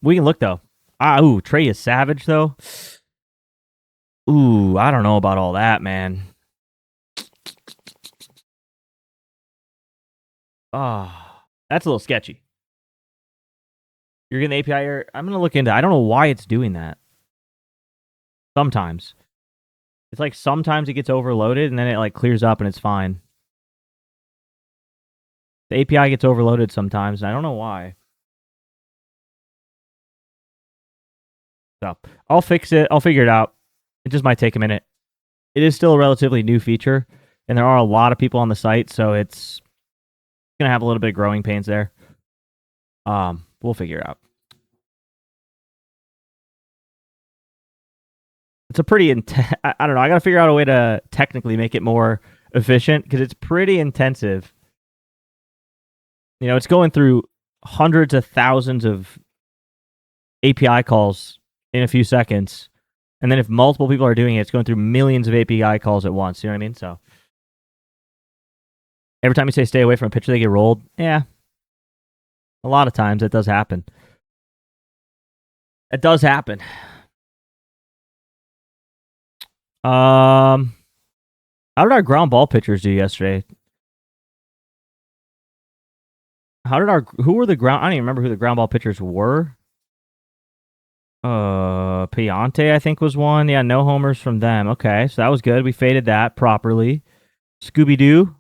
We can look though. Trey is savage though. Ooh, I don't know about all that, man. That's a little sketchy. You're getting the API error. I'm gonna look into. I don't know why it's doing that. Sometimes it's like sometimes it gets overloaded and then it like clears up and it's fine. The API gets overloaded sometimes, and I don't know why. So I'll fix it. I'll figure it out. It just might take a minute. It is still a relatively new feature, and there are a lot of people on the site, so it's gonna have a little bit of growing pains there. We'll figure it out. It's a pretty intense. I don't know. I gotta figure out a way to technically make it more efficient because it's pretty intensive. You know, it's going through hundreds of thousands of API calls in a few seconds. And then if multiple people are doing it, it's going through millions of API calls at once. You know what I mean? So every time you say stay away from a pitcher, they get rolled. Yeah. A lot of times that does happen. It does happen. How did our ground ball pitchers do yesterday? Who were the ground? I don't even remember who the ground ball pitchers were. Piante, I think, was one. Yeah, no homers from them. Okay, so that was good. We faded that properly. Scooby-Doo.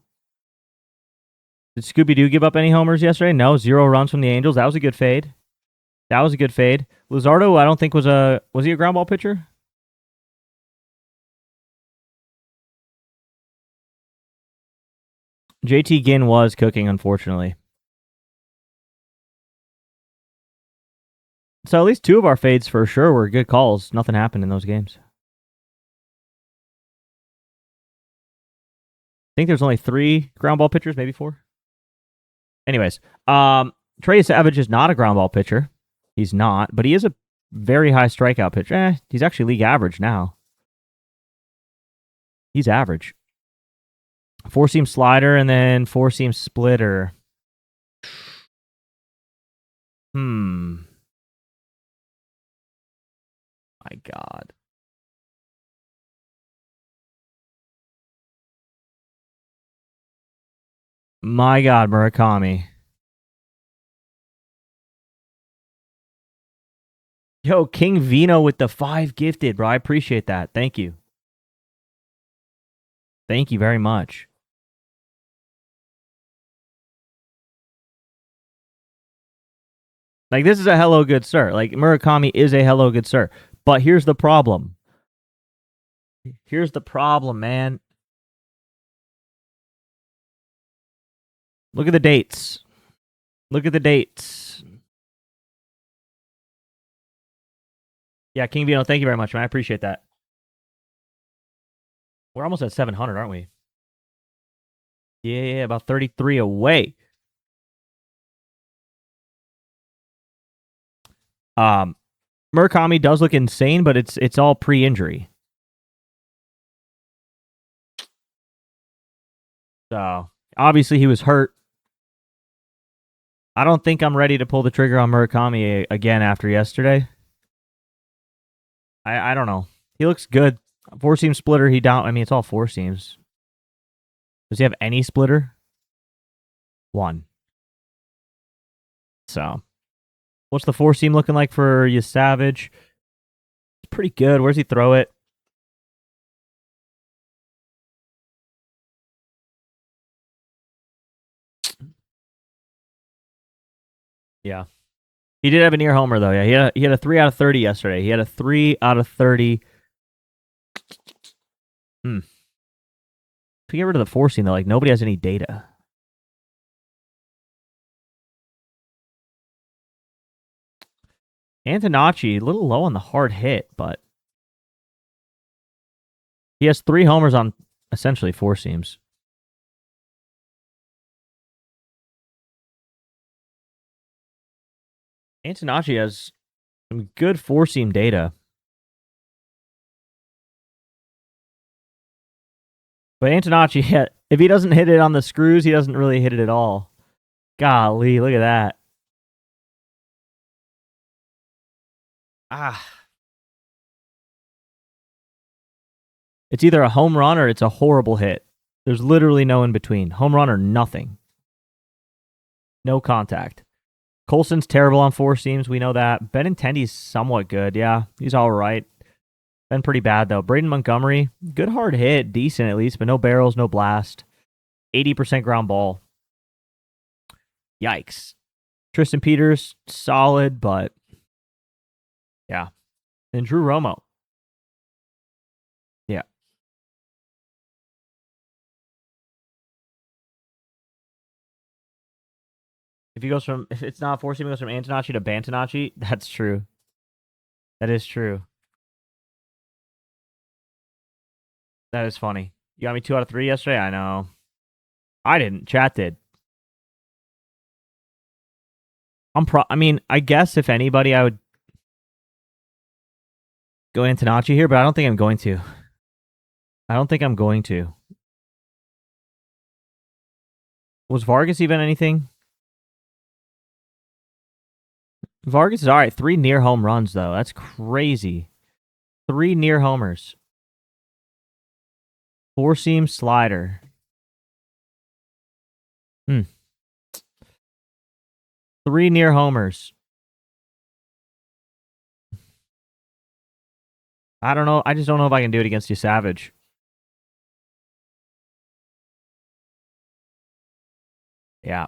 Did Scooby-Doo give up any homers yesterday? No, 0 runs from the Angels. That was a good fade. Luzardo, I don't think was he a ground ball pitcher? JT Ginn was cooking, unfortunately. So at least 2 of our fades for sure were good calls. Nothing happened in those games. I think there's only 3 ground ball pitchers, maybe 4. Anyways, Trey Savage is not a ground ball pitcher. He's not, but he is a very high strikeout pitcher. He's actually league average now. He's average. 4-seam slider and then 4-seam splitter. My God. My God, Murakami. Yo, King Vino with the 5 gifted, bro. I appreciate that. Thank you. Thank you very much. Like, this is a hello, good sir. Like, Murakami is a hello, good sir. But here's the problem. Here's the problem, man. Look at the dates. Look at the dates. Yeah, King Vino, thank you very much, man. I appreciate that. We're almost at 700, aren't we? Yeah, about 33 away. Murakami does look insane, but it's all pre-injury. So, obviously he was hurt. I don't think I'm ready to pull the trigger on Murakami again after yesterday. I don't know. He looks good. 4-seam splitter, it's all 4 seams. Does he have any splitter? 1. So, what's the 4-seam looking like for you, Savage? It's pretty good. Where's he throw it? Yeah. He did have a near homer, though. Yeah, he had a 3 out of 30 yesterday. He had a 3 out of 30. If we get rid of the 4-seam, though, like, nobody has any data. Antonacci, a little low on the hard hit, but he has 3 homers on essentially 4 seams. Antonacci has some good 4-seam data. But Antonacci, if he doesn't hit it on the screws, he doesn't really hit it at all. Golly, look at that. It's either a home run or it's a horrible hit. There's literally no in between. Home run or nothing. No contact. Colson's terrible on four seams. We know that. Benintendi's somewhat good. Yeah, he's all right. Been pretty bad, though. Braden Montgomery, good hard hit. Decent, at least, but no barrels, no blast. 80% ground ball. Yikes. Tristan Peters, solid, but yeah. And Drew Romo. Yeah. If it's not four seam, it goes from Antonacci to Bantonacci. That's true. That is true. That is funny. You got me 2 out of 3 yesterday? I know. I didn't. Chat did. I mean, I guess if anybody, I would go Antonacci here, but I don't think I'm going to. Was Vargas even anything? Vargas is all right. 3 near home runs, though. That's crazy. 3 near homers. Four seam slider. 3 near homers. I don't know. I just don't know if I can do it against you, Savage. Yeah.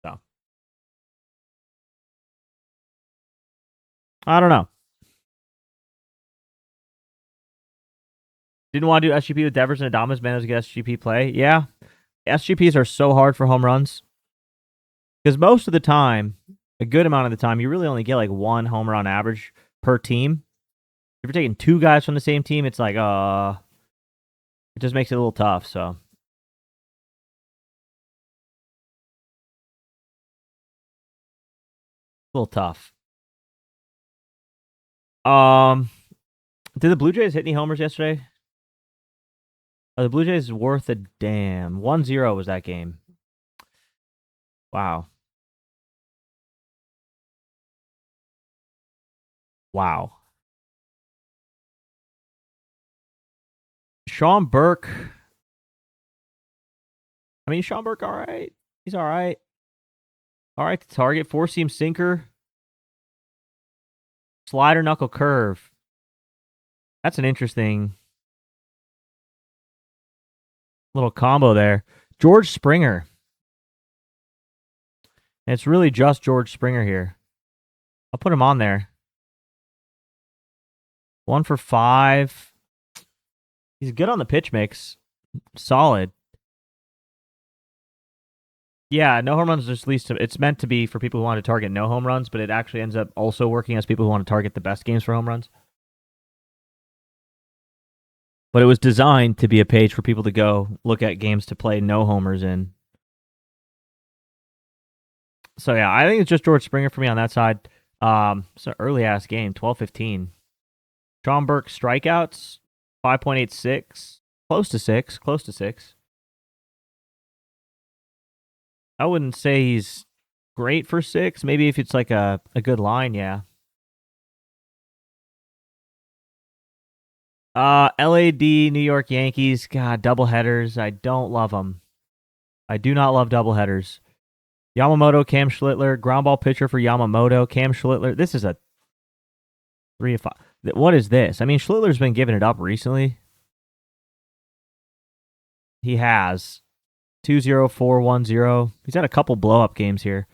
So. I don't know. Didn't want to do SGP with Devers and Adames, man. That was a good SGP play. Yeah. SGPs are so hard for home runs. Because most of the time, a good amount of the time, you really only get like 1 home run average per team. If you're taking 2 guys from the same team, it's like, it just makes it a little tough, so. A little tough. Did the Blue Jays hit any homers yesterday? The Blue Jays worth a damn. 1-0 was that game. Wow. Sean Burke. I mean, Sean Burke, all right. He's all right. All right to target. 4-seam sinker. Slider knuckle curve. That's an interesting little combo there. George Springer. And it's really just George Springer here. I'll put him on there. 1 for 5. He's good on the pitch mix. Solid. Yeah, no home runs is least. It's meant to be for people who want to target no home runs, but it actually ends up also working as people who want to target the best games for home runs. But it was designed to be a page for people to go look at games to play no homers in. So yeah, I think it's just George Springer for me on that side. It's an early ass game, 12-15. Sean Burke strikeouts, 5.86, close to 6. I wouldn't say he's great for 6. Maybe if it's like a good line, yeah. LAD, New York Yankees. God, doubleheaders. I don't love them. I do not love doubleheaders. Yamamoto, Cam Schlittler, ground ball pitcher for Yamamoto, Cam Schlittler. This is a 3 of 5. What is this? I mean, Schlittler's been giving it up recently. He has 2-0, 4-1-0. He's had a couple blow up games here.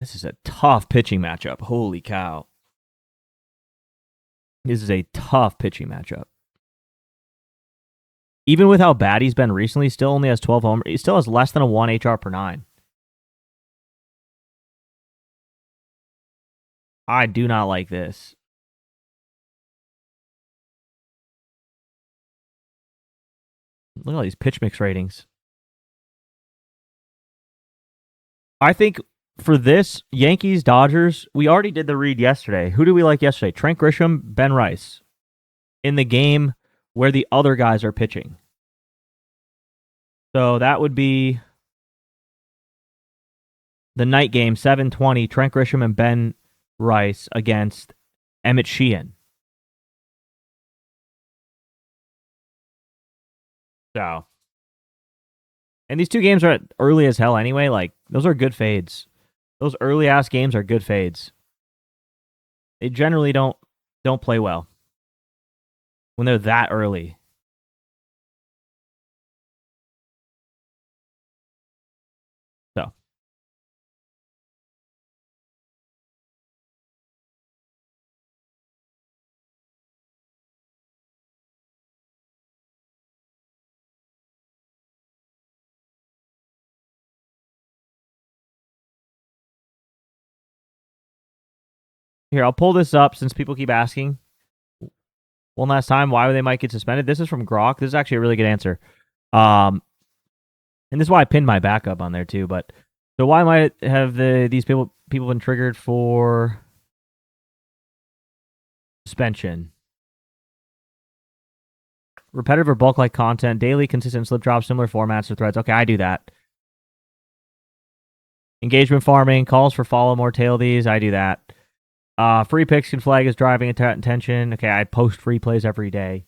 This is a tough pitching matchup. Holy cow. This is a tough pitching matchup. Even with how bad he's been recently, still only has 12 homers. He still has less than a 1 HR per 9. I do not like this. Look at all these pitch mix ratings. I think for this, Yankees, Dodgers, we already did the read yesterday. Who do we like yesterday? Trent Grisham, Ben Rice. In the game where the other guys are pitching. So that would be the night game, 7:20, Trent Grisham and Ben Rice against Emmett Sheehan. So, and these two games are early as hell anyway. Like, those are good fades. Those early ass games are good fades. They generally don't play well when they're that early. So, here, I'll pull this up since people keep asking. One last time, why they might get suspended. This is from Grok. This is actually a really good answer. And this is why I pinned my backup on there too. But so why might have these people been triggered for suspension? Repetitive or bulk-like content, daily, consistent slip drops, similar formats or threads. Okay, I do that. Engagement farming, calls for follow more, tail these. I do that. Free picks can flag as driving attention. Okay, I post free plays every day.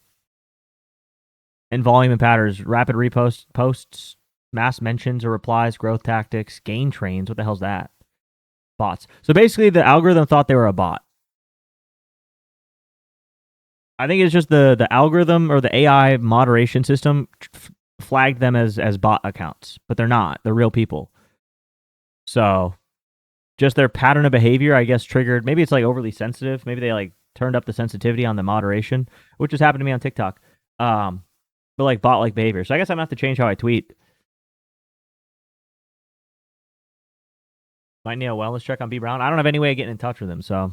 And volume and patterns, rapid reposts, posts, mass mentions or replies, growth tactics, gain trains. What the hell's that? Bots. So basically, the algorithm thought they were a bot. I think it's just the algorithm or the AI moderation system flagged them as bot accounts, but they're not. They're real people. So just their pattern of behavior, I guess, triggered. Maybe it's like overly sensitive. Maybe they like turned up the sensitivity on the moderation, which has happened to me on TikTok. But like bot-like behavior. So I guess I'm gonna have to change how I tweet. Might need a wellness check on B Brown. I don't have any way of getting in touch with him, so.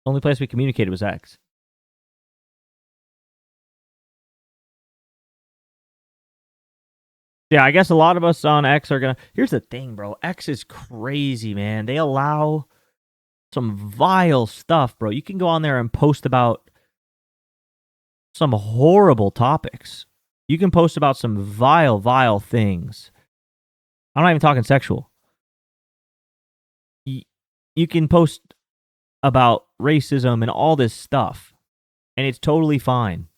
Only place we communicated was X. Yeah, I guess a lot of us on X are gonna. Here's the thing, bro. X is crazy, man. They allow some vile stuff, bro. You can go on there and post about some horrible topics. You can post about some vile things. I'm not even talking sexual. You can post about racism and all this stuff, and it's totally fine.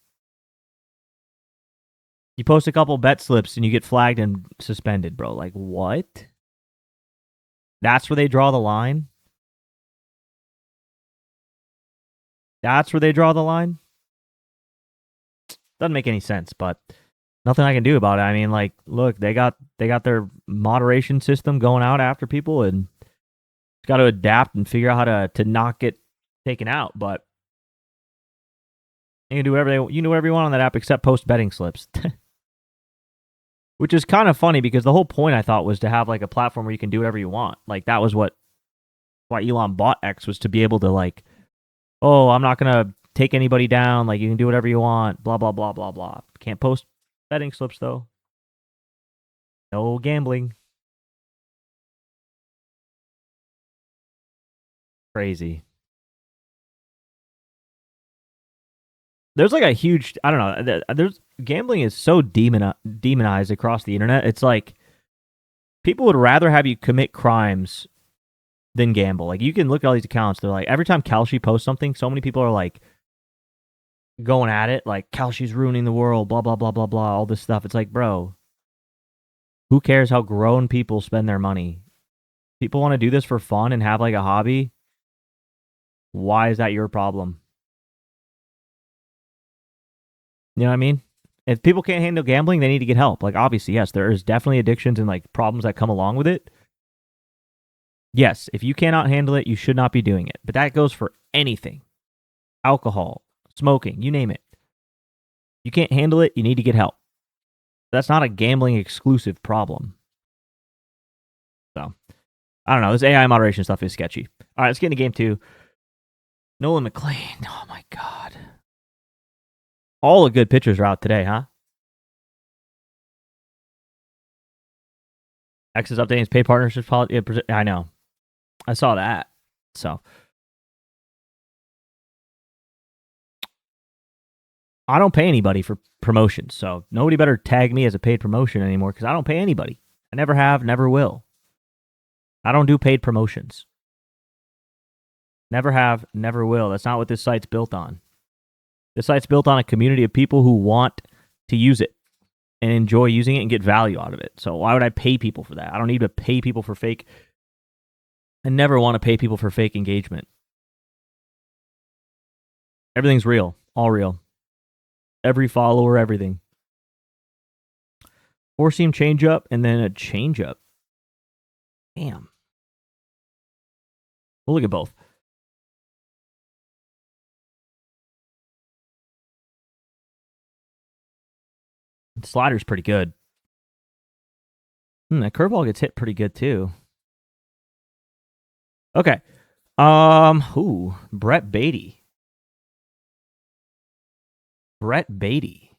You post a couple bet slips and you get flagged and suspended, bro. Like, what? That's where they draw the line? That's where they draw the line? Doesn't make any sense, but nothing I can do about it. I mean, like, look, they got their moderation system going out after people, and got to adapt and figure out how to not get taken out. But you can do whatever you can do whatever you want on that app except post betting slips. Which is kind of funny because the whole point I thought was to have like a platform where you can do whatever you want. Like that was why Elon bought X, was to be able to like, oh, I'm not gonna take anybody down. Like you can do whatever you want. Blah blah blah blah blah. Can't post betting slips though. No gambling. Crazy. There's like a huge, I don't know. There's gambling is so demonized across the internet. It's like people would rather have you commit crimes than gamble. Like you can look at all these accounts. They're like, every time Kalshi posts something, so many people are like going at it. Like Kalshi's ruining the world. Blah blah blah blah blah. All this stuff. It's like, bro, who cares how grown people spend their money? People want to do this for fun and have like a hobby. Why is that your problem? You know what I mean? If people can't handle gambling, they need to get help. Like, obviously, yes, there is definitely addictions and like problems that come along with it. Yes, if you cannot handle it, you should not be doing it. But that goes for anything. Alcohol, smoking, you name it. You can't handle it, you need to get help. That's not a gambling exclusive problem. So, I don't know. This AI moderation stuff is sketchy. All right, let's get into game 2. Nolan McLean. Oh, my God. All the good pitchers are out today, huh? X is updating his pay partnerships policy. I know. I saw that. So I don't pay anybody for promotions, so nobody better tag me as a paid promotion anymore because I don't pay anybody. I never have, never will. I don't do paid promotions. Never have, never will. That's not what this site's built on. This site's built on a community of people who want to use it and enjoy using it and get value out of it. So why would I pay people for that? I don't need to pay people for fake. I never want to pay people for fake engagement. Everything's real, all real. Every follower, everything. 4-seam change up and then a change up. Damn. We'll look at both. The slider's pretty good. That curveball gets hit pretty good too. Okay. Brett Beatty. Brett Beatty.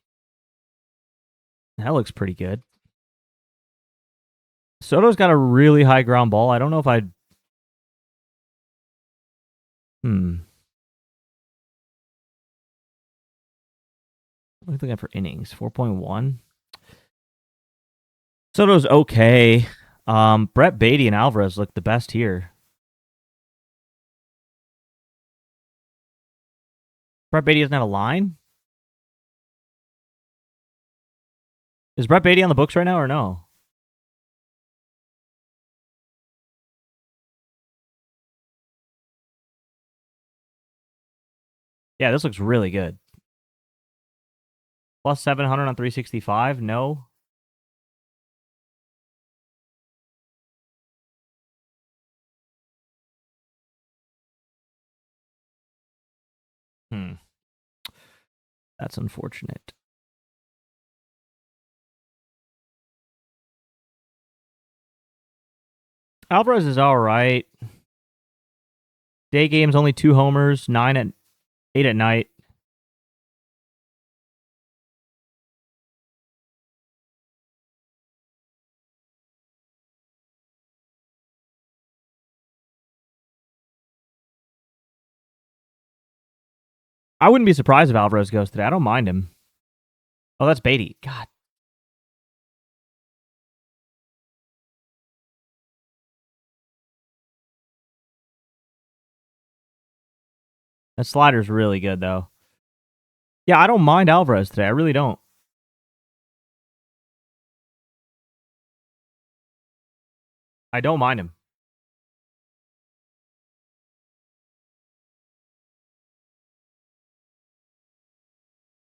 That looks pretty good. Soto's got a really high ground ball. I don't know if I'd... What are we looking at for innings? 4.1? Soto's okay. Brett Beatty and Alvarez look the best here. Brett Beatty doesn't have a line? Is Brett Beatty on the books right now or no? Yeah, this looks really good. Plus 700 on 365? No. That's unfortunate. Alvarez is all right. Day game's only 2 homers, 8 at night. I wouldn't be surprised if Alvarez goes today. I don't mind him. Oh, that's Beatty. God. That slider's really good, though. Yeah, I don't mind Alvarez today. I really don't. I don't mind him.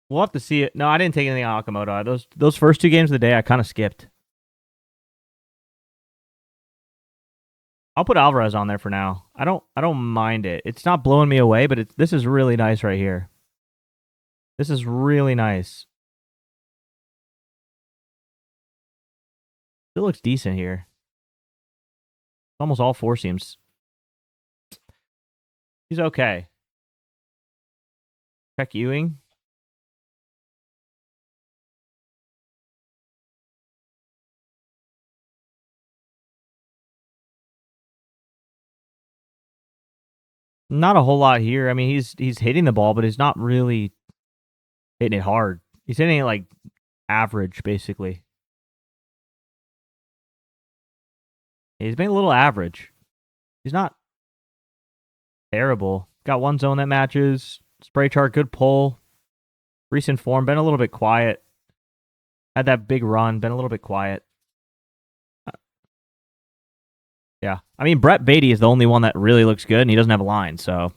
We'll have to see it. No, I didn't take anything on Okamoto. Those first 2 games of the day, I kind of skipped. I'll put Alvarez on there for now. I don't mind it. It's not blowing me away, but this is really nice right here. This is really nice. Still looks decent here. Almost all 4 seams. He's okay. Check Ewing. Not a whole lot here. I mean, he's hitting the ball, but he's not really hitting it hard. He's hitting it like average, basically. He's been a little average. He's not terrible. Got 1 zone that matches. Spray chart, good pull. Recent form, been a little bit quiet. Had that big run, been a little bit quiet. Yeah. I mean, Brett Beatty is the only one that really looks good, and he doesn't have a line, so.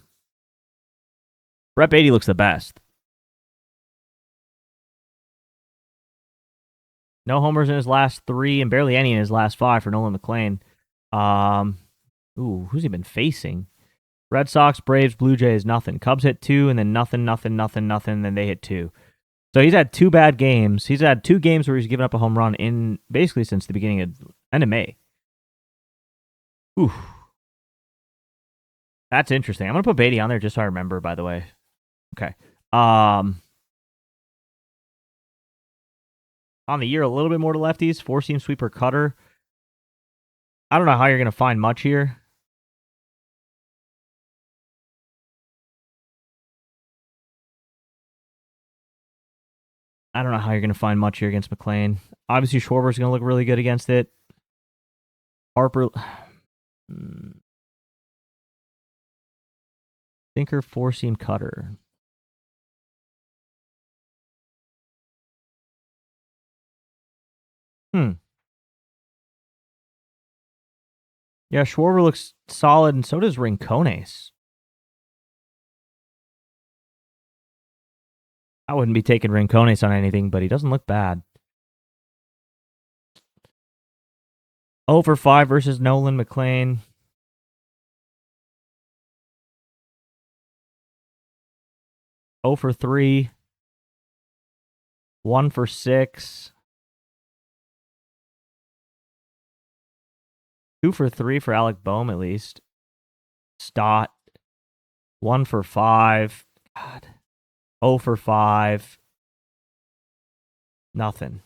Brett Beatty looks the best. No homers in his last 3 and barely any in his last 5 for Nolan McLean. Who's he been facing? Red Sox, Braves, Blue Jays, nothing. Cubs hit 2 and then nothing, then they hit 2. So he's had 2 bad games. He's had 2 games where he's given up a home run in basically since the end of May. Ooh. That's interesting. I'm going to put Beatty on there just so I remember, by the way. Okay. On the year, a little bit more to lefties. 4-seam sweeper cutter. I don't know how you're going to find much here. I don't know how you're going to find much here against McLean. Obviously, Schwarber's going to look really good against it. Harper. Sinker, four-seam cutter. Yeah, Schwarber looks solid, and so does Rincones. I wouldn't be taking Rincones on anything, but he doesn't look bad. 0 for 5 versus Nolan McLean. 0 for 3. 1 for 6. 2 for 3 for Alec Boehm, at least. Stott. 1 for 5. God. 0 for 5. Nothing.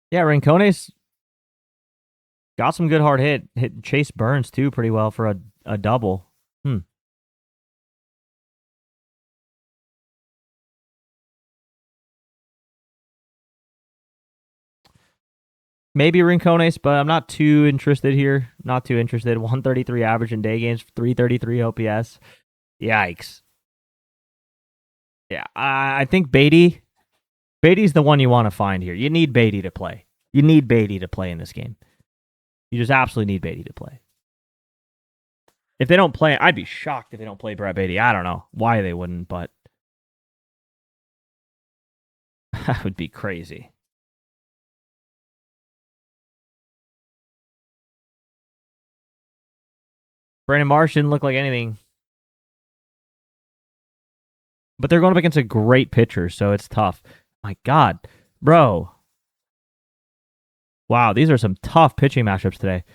Yeah, Rincones got some good hard hit. Hit Chase Burns, too, pretty well for a double. Maybe Rincones, but I'm not too interested here. Not too interested. 133 average in day games, 333 OPS. Yikes. Yeah, I think Beatty's the one you want to find here. You need Beatty to play. You need Beatty to play in this game. You just absolutely need Beatty to play. If they don't play, I'd be shocked if they don't play Brett Beatty. I don't know why they wouldn't, but that would be crazy. Brandon Marsh didn't look like anything. But they're going up against a great pitcher, so it's tough. My God. Bro. Wow, these are some tough pitching matchups today.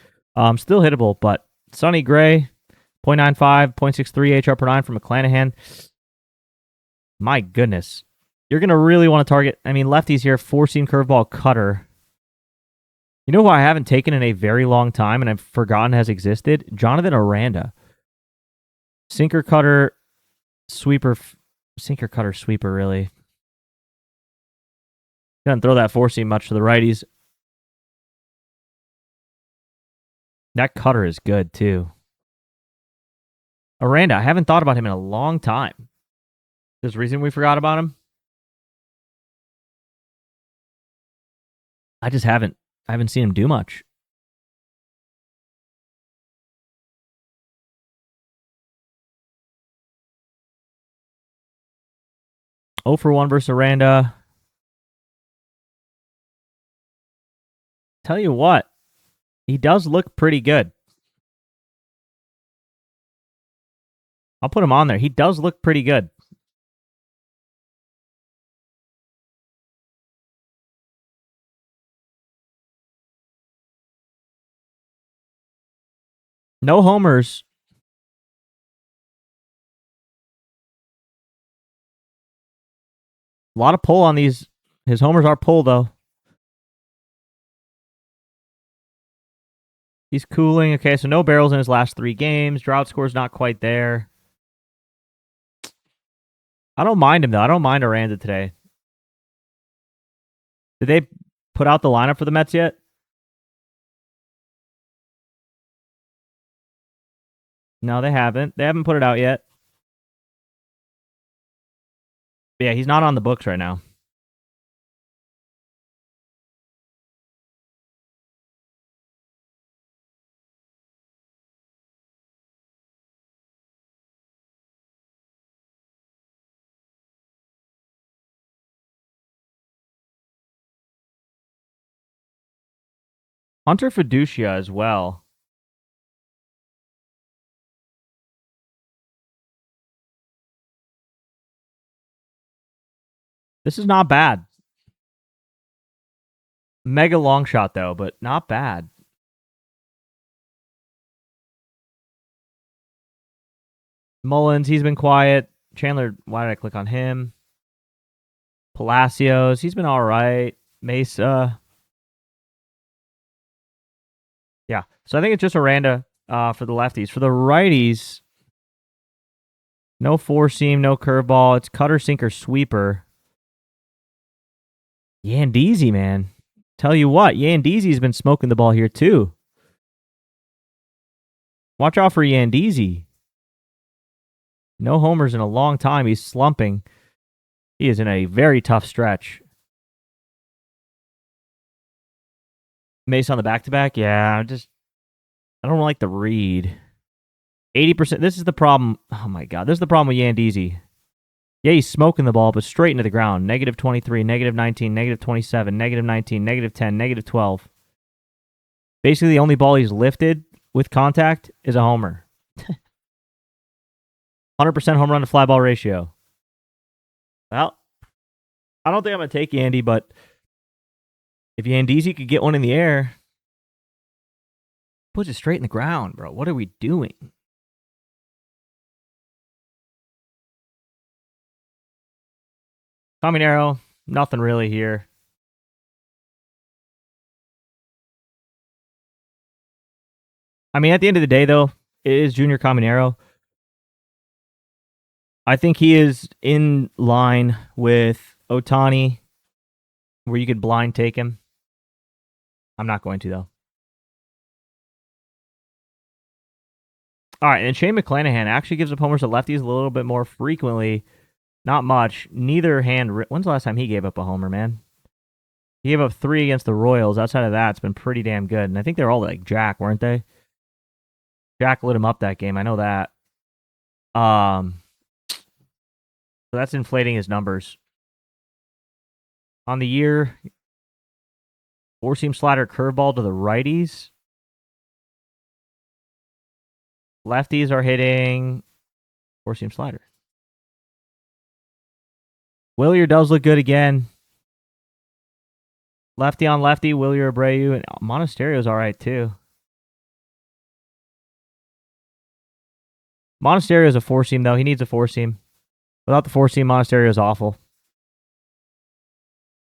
Still hittable, but Sonny Gray, 0.95, 0.63 HR per 9 from McClanahan. My goodness. You're going to really want to target, lefties here, four-seam curveball cutter. You know who I haven't taken in a very long time and I've forgotten has existed? Jonathan Aranda. Sinker cutter, sweeper, really. Doesn't throw that four-seam much to the righties. That cutter is good, too. Aranda, I haven't thought about him in a long time. There's a reason we forgot about him? I haven't seen him do much. Oh for 1 versus Aranda. Tell you what, he does look pretty good. I'll put him on there. He does look pretty good. No homers. A lot of pull on these. His homers are pull, though. He's cooling. Okay, so no barrels in his last 3 games. Drought score's not quite there. I don't mind him, though. I don't mind Aranda today. Did they put out the lineup for the Mets yet? No, they haven't. They haven't put it out yet. But yeah, he's not on the books right now. Hunter Fiducia as well. This is not bad. Mega long shot, though, but not bad. Mullins, he's been quiet. Chandler, why did I click on him? Palacios, he's been all right. Mesa. Yeah. So I think it's just Aranda for the lefties. For the righties, no four seam, no curveball. It's cutter, sinker, sweeper. Yandeezy, man. Tell you what, Yandeezy's been smoking the ball here too. Watch out for Yandeezy. No homers in a long time. He's slumping. He is in a very tough stretch. Mace on the back-to-back? Yeah, I don't like the read. 80%. This is the problem. Oh, my God. This is the problem with Yandeezy. Yeah, he's smoking the ball, but straight into the ground. Negative 23, negative 19, negative 27, negative 19, negative 10, negative 12. Basically, the only ball he's lifted with contact is a homer. 100% home run to fly ball ratio. Well, I don't think I'm going to take Yandy, but if Yandeezy could get one in the air, puts it straight in the ground, bro. What are we doing? Caminero, nothing really here. I mean, at the end of the day, though, it is Junior Caminero. I think he is in line with Ohtani, where you could blind take him. I'm not going to, though. All right, and Shane McClanahan actually gives up homers to lefties a little bit more frequently. Not much. Neither hand. When's the last time he gave up a homer, man? He gave up 3 against the Royals. Outside of that, it's been pretty damn good. And I think they're all like Jack, weren't they? Jack lit him up that game. I know that. So that's inflating his numbers. On the year, four-seam slider curveball to the righties. Lefties are hitting four-seam slider. Willier does look good again. Lefty on lefty, Willier Abreu, and Monasterio's all right too. Monasterio's a four-seam, though. He needs a four-seam. Without the four-seam, Monasterio's awful.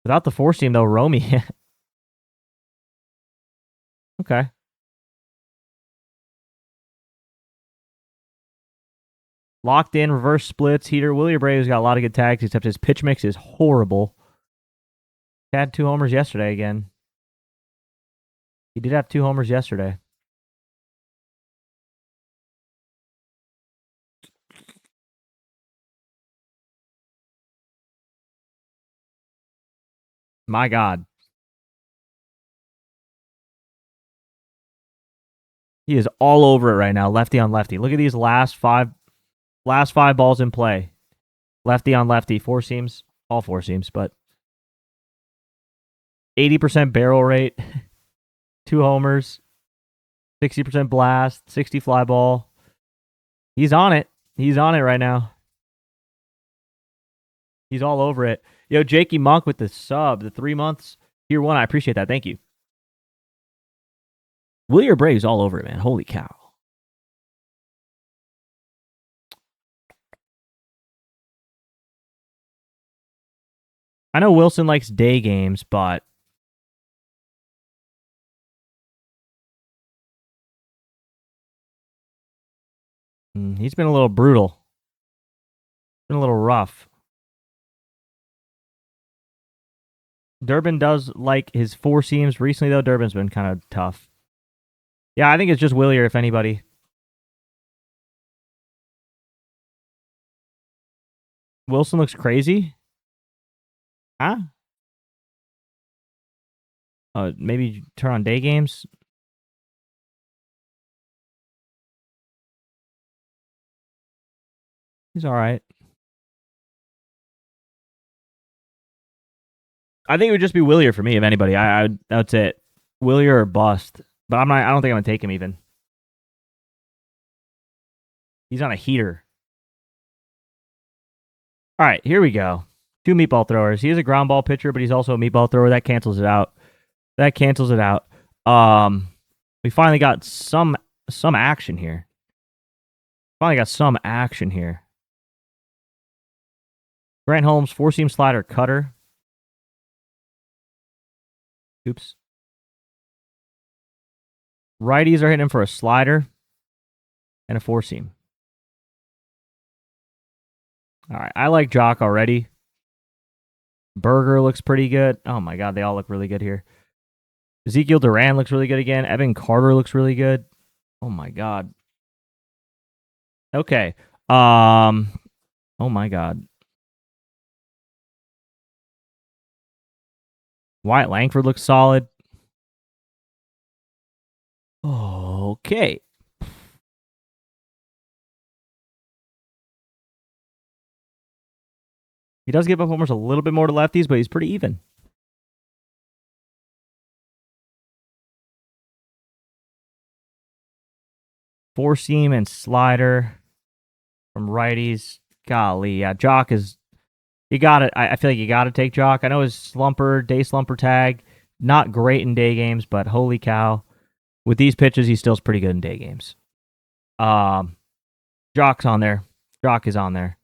Without the four-seam, though, Romy. Okay. Locked in, reverse splits, heater. Willier Abreu's got a lot of good tags, except his pitch mix is horrible. He had 2 homers yesterday again. He did have 2 homers yesterday. My God. He is all over it right now, lefty on lefty. Look at these last five balls in play. Lefty on lefty, four seams, all four seams, but 80% barrel rate, 2 homers, 60% blast, 60 fly ball. He's on it. He's on it right now. He's all over it. Yo, Jakey Monk with the sub, the 3 months, Tier 1. I appreciate that. Thank you. Willier Abreu's all over it, man. Holy cow. I know Wilson likes day games, but he's been a little brutal. Been a little rough. Durbin does like his four seams. Recently, though, Durbin's been kind of tough. Yeah, I think it's just Willier, if anybody. Wilson looks crazy. Huh? Maybe turn on day games. He's all right. I think it would just be Willier for me, if anybody. That's it. Willier or bust. But I don't think I'm gonna take him even. He's on a heater. All right, here we go. 2 meatball throwers. He is a ground ball pitcher, but he's also a meatball thrower. That cancels it out. We finally got some action here. Grant Holmes, four-seam slider cutter. Oops. Righties are hitting him for a slider and a four seam. All right, I like Jock already. Berger looks pretty good. Oh my God, they all look really good here. Ezekiel Duran looks really good again. Evan Carter looks really good. Oh my God. Okay. Oh my God. Wyatt Langford looks solid. Okay. He does give up homers a little bit more to lefties, but he's pretty even. Four seam and slider from righties. Golly, yeah, Jock is. You got it. I feel like you got to take Jock. I know his day slumper tag, not great in day games, but holy cow, with these pitches, he still's pretty good in day games. Jock's on there. Jock is on there.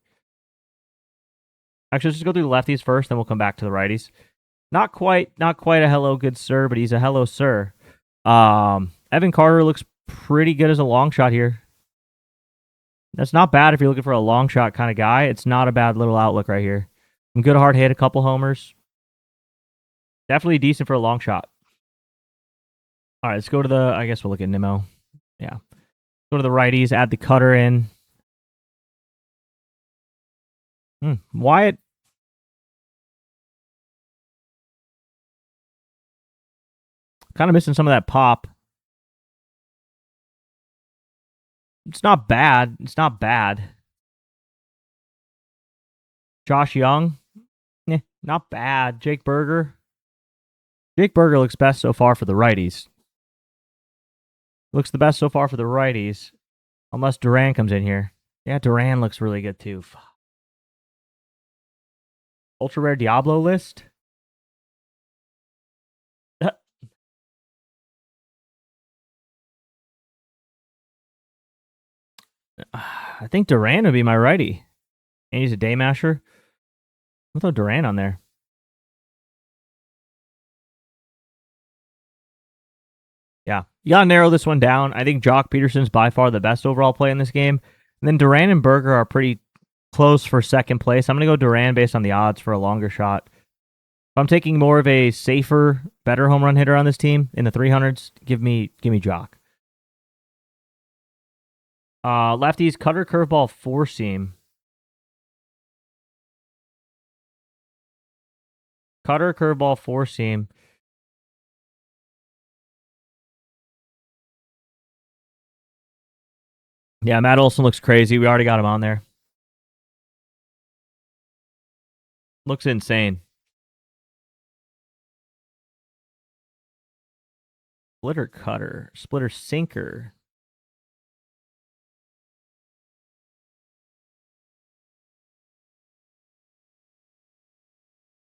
Actually, let's just go through the lefties first, then we'll come back to the righties. Not quite a hello good sir, but he's a hello sir. Evan Carter looks pretty good as a long shot here. That's not bad if you're looking for a long shot kind of guy. It's not a bad little outlook right here. Some good hard hit, a couple homers. Definitely decent for a long shot. All right, let's go to the. I guess we'll look at Nimmo. Yeah, go to the righties. Add the cutter in. Wyatt. Kind of missing some of that pop. It's not bad. It's not bad. Josh Young. Not bad. Jake Berger. Jake Berger looks best so far for the righties. Looks the best so far for the righties. Unless Duran comes in here. Yeah, Duran looks really good too. Ultra rare Diablo list. I think Duran would be my righty. And he's a day masher. I'll throw Duran on there. Yeah. You got to narrow this one down. I think Jock Peterson's by far the best overall play in this game. And then Duran and Berger are pretty close for second place. I'm going to go Duran based on the odds for a longer shot. If I'm taking more of a safer, better home run hitter on this team in the 300s, give me Jock. Lefties, cutter, curveball, four seam. Cutter, curveball, four seam. Yeah, Matt Olson looks crazy. We already got him on there. Looks insane. Splitter cutter. Splitter sinker.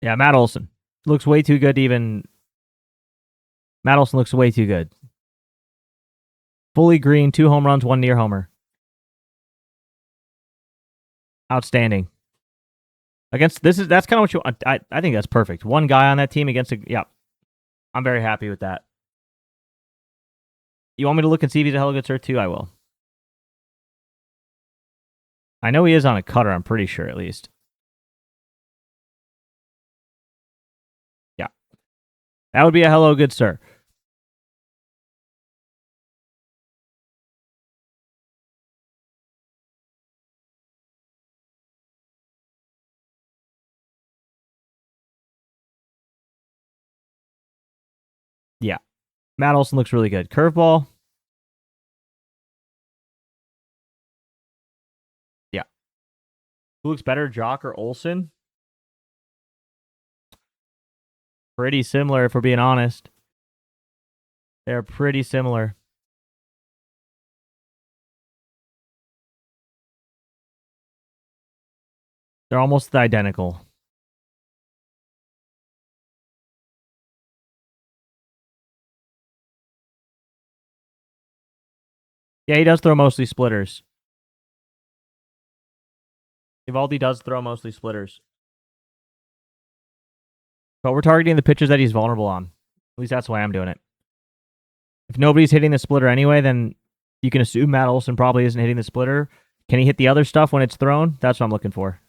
Yeah, Matt Olson. Looks way too good to even. Matt Olson looks way too good. Fully green, 2 home runs, 1 near homer. Outstanding. That's kind of what you want. I think that's perfect. One guy on that team against a. Yeah. I'm very happy with that. You want me to look and see if he's a hell of a good sir too? I will. I know he is on a cutter, I'm pretty sure at least. Yeah. That would be a hello good sir. Yeah. Matt Olson looks really good. Curveball. Yeah. Who looks better, Jock or Olson? Pretty similar, if we're being honest. They're pretty similar. They're almost identical. Yeah, he does throw mostly splitters. Evaldi does throw mostly splitters. But we're targeting the pitches that he's vulnerable on. least that's why I'm doing it. If nobody's hitting the splitter anyway, then you can assume Matt Olson probably isn't hitting the splitter. Can he hit the other stuff when it's thrown? That's what I'm looking for.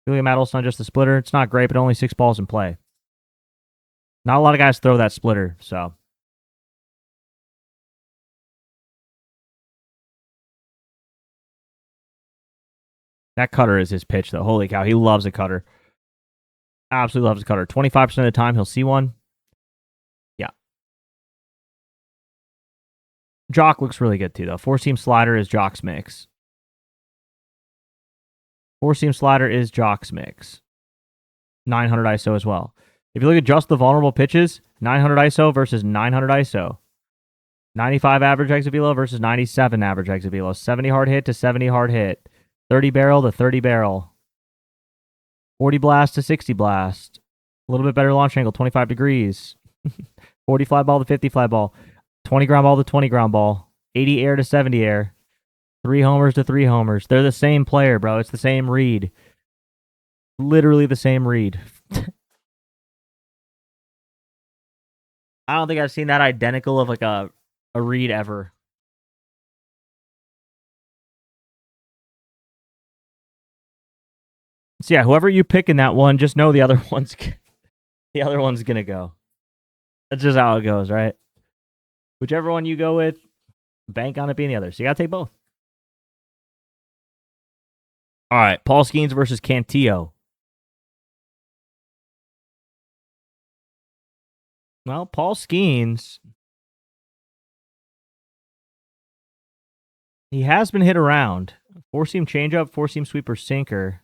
Really, Matt Olson on just the splitter. It's not great, but only 6 balls in play. Not a lot of guys throw that splitter, so. That cutter is his pitch, though. Holy cow, he loves a cutter. Absolutely loves a cutter. 25% of the time, he'll see one. Yeah. Jock looks really good, too, though. 4-seam slider is Jock's mix. 4-seam slider is Jock's mix. 900 ISO as well. If you look at just the vulnerable pitches, 900 ISO versus 900 ISO. 95 average exit velo versus 97 average exit velo. 70 hard hit to 70 hard hit. 30 barrel to 30 barrel. 40 blast to 60 blast. A little bit better launch angle, 25 degrees. 40 fly ball to 50 fly ball. 20 ground ball to 20 ground ball. 80 air to 70 air. 3 homers to 3 homers. They're the same player, bro. It's the same read. Literally the same read. I don't think I've seen that identical of like a read ever. So yeah, whoever you pick in that one, just know the other one's gonna go. That's just how it goes, right? Whichever one you go with, bank on it being the other. So you gotta take both. All right, Paul Skeens versus Cantillo. Well, Paul Skeens, he has been hit around. 4-seam changeup, 4-seam sweeper, sinker.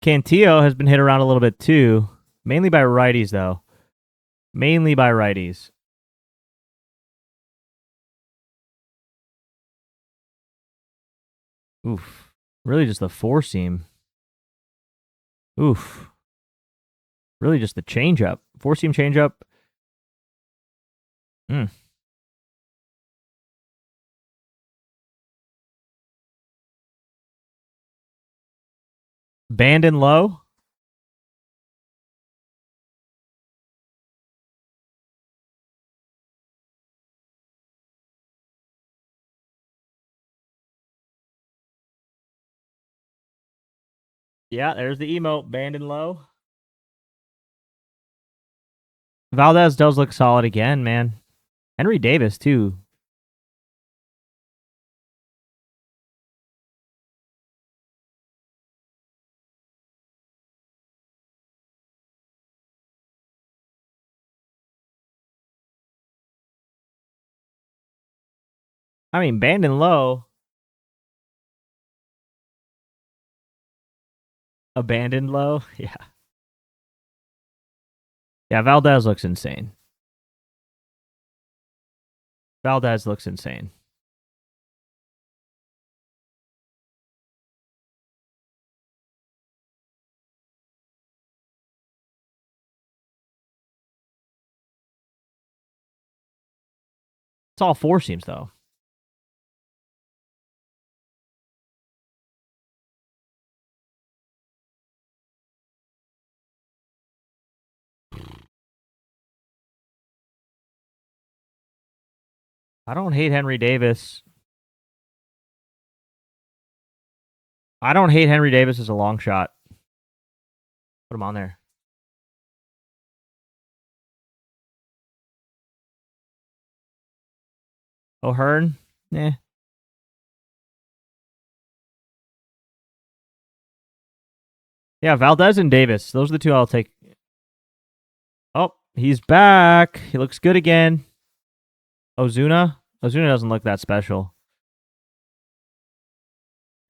Cantillo has been hit around a little bit too, mainly by righties though. Mainly by righties. Oof. Really just the 4-seam. Oof. Really just the changeup. 4-seam changeup. Band and low. Yeah, there's the emote. Band and low. Valdez does look solid again, man. Henry Davis, too. I mean, band and low. Abandoned low. Yeah. Yeah, Valdez looks insane. Valdez looks insane. It's all 4-seams, though. I don't hate Henry Davis. I don't hate Henry Davis as a long shot. Put him on there. O'Hearn? Eh. Yeah, Valdez and Davis. Those are the two I'll take. Oh, he's back. He looks good again. Ozuna? Ozuna doesn't look that special.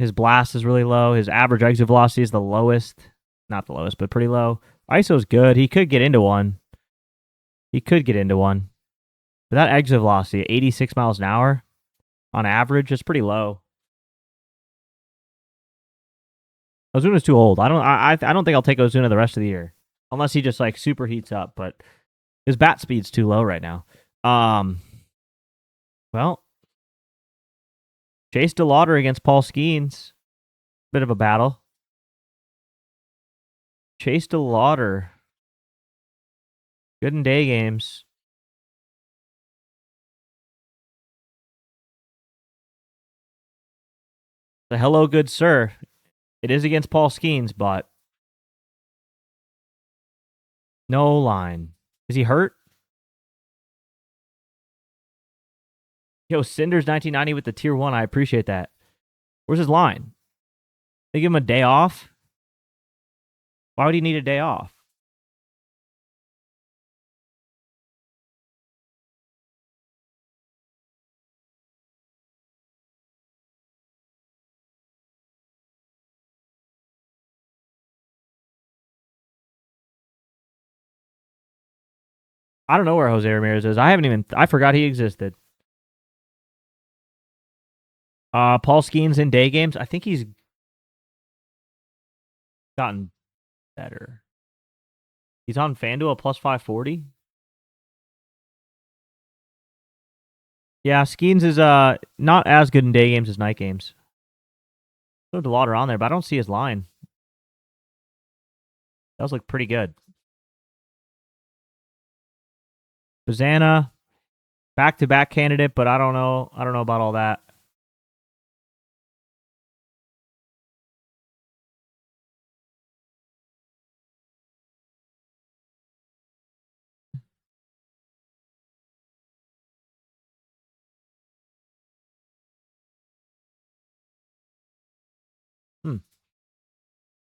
His blast is really low. His average exit velocity is the lowest. Not the lowest, but pretty low. ISO's good. He could get into one. But that exit velocity, 86 miles an hour on average, is pretty low. Ozuna's too old. I don't think I'll take Ozuna the rest of the year. Unless he just like super heats up, but his bat speed's too low right now. Well, Chase DeLauder against Paul Skeens. Bit of a battle. Chase DeLauder. Good in day games. The hello, good sir. It is against Paul Skeens, but no line. Is he hurt? Yo, Cinders 1990 with the tier 1. I appreciate that. Where's his line? They give him a day off? Why would he need a day off? I don't know where Jose Ramirez is. I forgot he existed. Paul Skeens in day games. I think he's gotten better. He's on FanDuel plus 540. Yeah, Skeens is not as good in day games as night games. Throw DeLauder on there, but I don't see his line. That does look pretty good. Bazana, back-to-back candidate, but I don't know. I don't know about all that.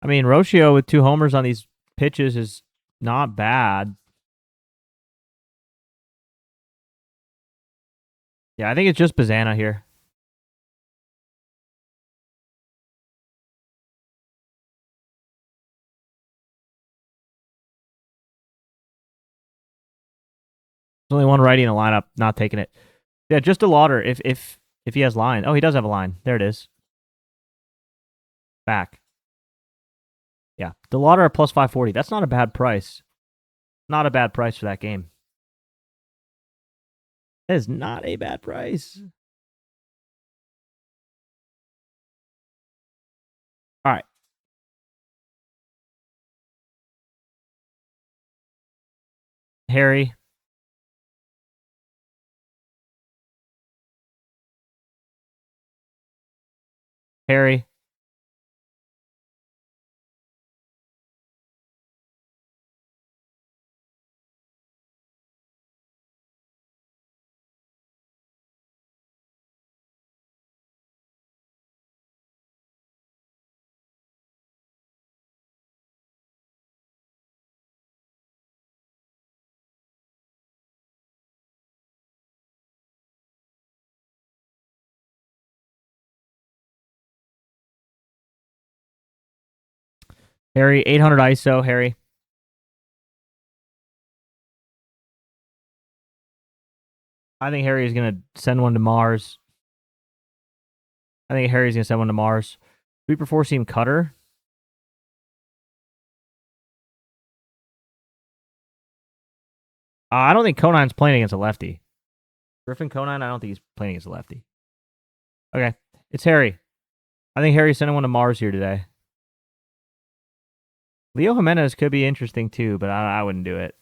I mean, Rocio with 2 homers on these pitches is not bad. Yeah, I think it's just Bazana here. There's only one righty in the lineup, not taking it. Yeah, just DeLauder if he has line. Oh, he does have a line. There it is. Back. Yeah, DeLauder at plus 540. That's not a bad price. Not a bad price for that game. That is not a bad price. All right. Harry. Harry. Harry, 800 ISO, Harry. I think Harry is going to send one to Mars. I think Harry's going to send one to Mars. Sweeper 4-seam cutter. I don't think Conine's playing against a lefty. Griffin Conine, I don't think he's playing against a lefty. Okay, it's Harry. I think Harry's sending one to Mars here today. Leo Jimenez could be interesting too, but I wouldn't do it.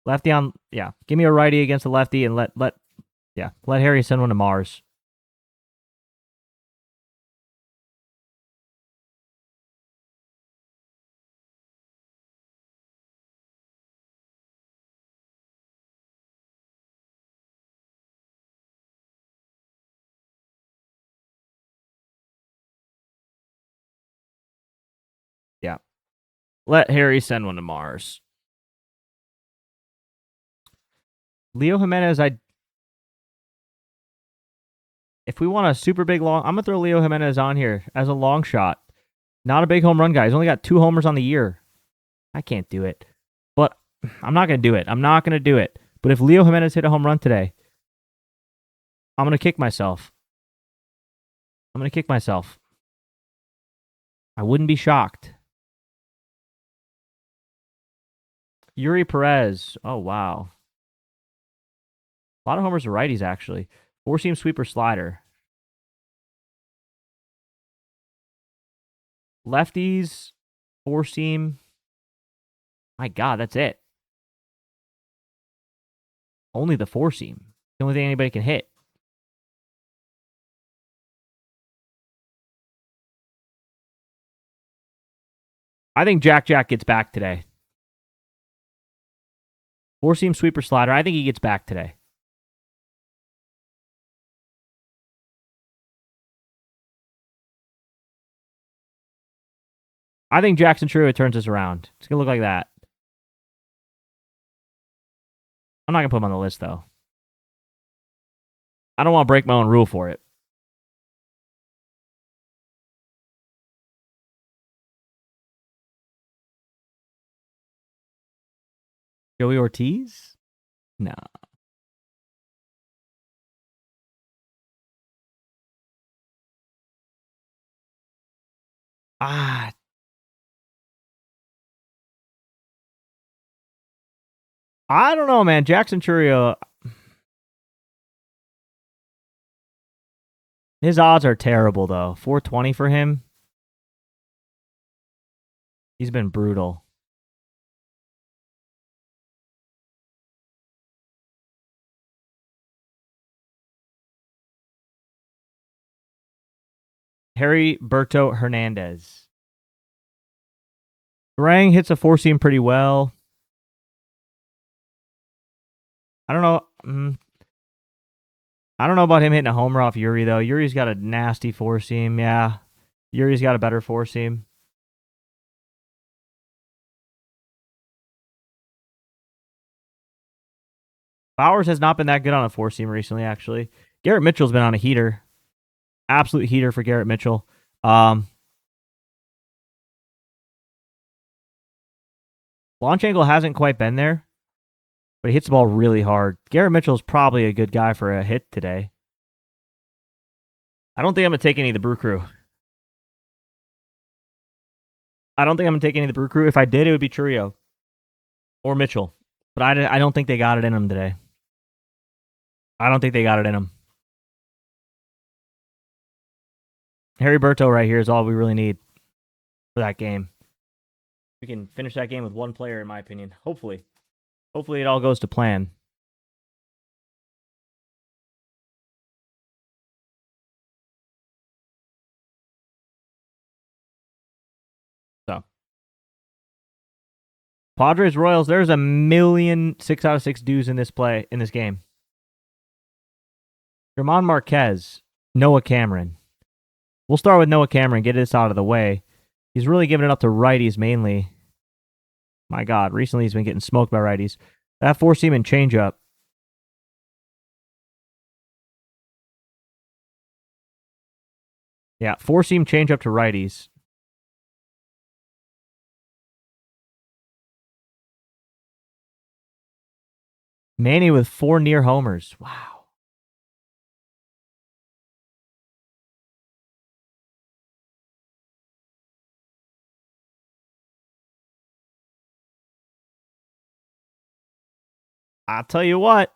Lefty on, yeah. Give me a righty against a lefty and let Harry send one to Mars. Yeah. Let Harry send one to Mars. Leo Jimenez, if we want a super big long, I'm going to throw Leo Jimenez on here as a long shot. Not a big home run guy. He's only got 2 homers on the year. I can't do it. But I'm not going to do it. I'm not going to do it. But if Leo Jimenez hit a home run today, I'm going to kick myself. I'm going to kick myself. I wouldn't be shocked. Yuri Perez. Oh, wow. A lot of homers to righties, actually. 4-seam sweeper slider. Lefties. Four seam. My God, that's it. Only the four seam. The only thing anybody can hit. I think Jack gets back today. Four seam sweeper slider. I think he gets back today. I think Jackson Trio turns this around. It's going to look like that. I'm not going to put him on the list, though. I don't want to break my own rule for it. Joey Ortiz? No. I don't know, man. Jackson Churio, his odds are terrible, though. 420 for him. He's been brutal. Heriberto Hernandez. Rang hits a four seam pretty well. I don't know. I don't know about him hitting a homer off Yuri, though. Yuri's got a nasty four seam. Yeah. Yuri's got a better four seam. Bowers has not been that good on a four seam recently, actually. Garrett Mitchell's been on a heater. Absolute heater for Garrett Mitchell. Launch angle hasn't quite been there, but he hits the ball really hard. Garrett Mitchell's probably a good guy for a hit today. I don't think I'm going to take any of the Brew Crew. If I did, it would be Churio or Mitchell. But I don't think they got it in them today. Heriberto right here is all we really need for that game. We can finish that game with one player, in my opinion. Hopefully it all goes to plan. So, Padres Royals. There's a million 6 out of 6 dues in this game. German Marquez, Noah Cameron. We'll start with Noah Cameron. Get this out of the way. He's really giving it up to righties mainly. My God, recently he's been getting smoked by righties. That four seam and changeup. Yeah, four seam changeup to righties. Manny with 4 near homers. Wow. I'll tell you what.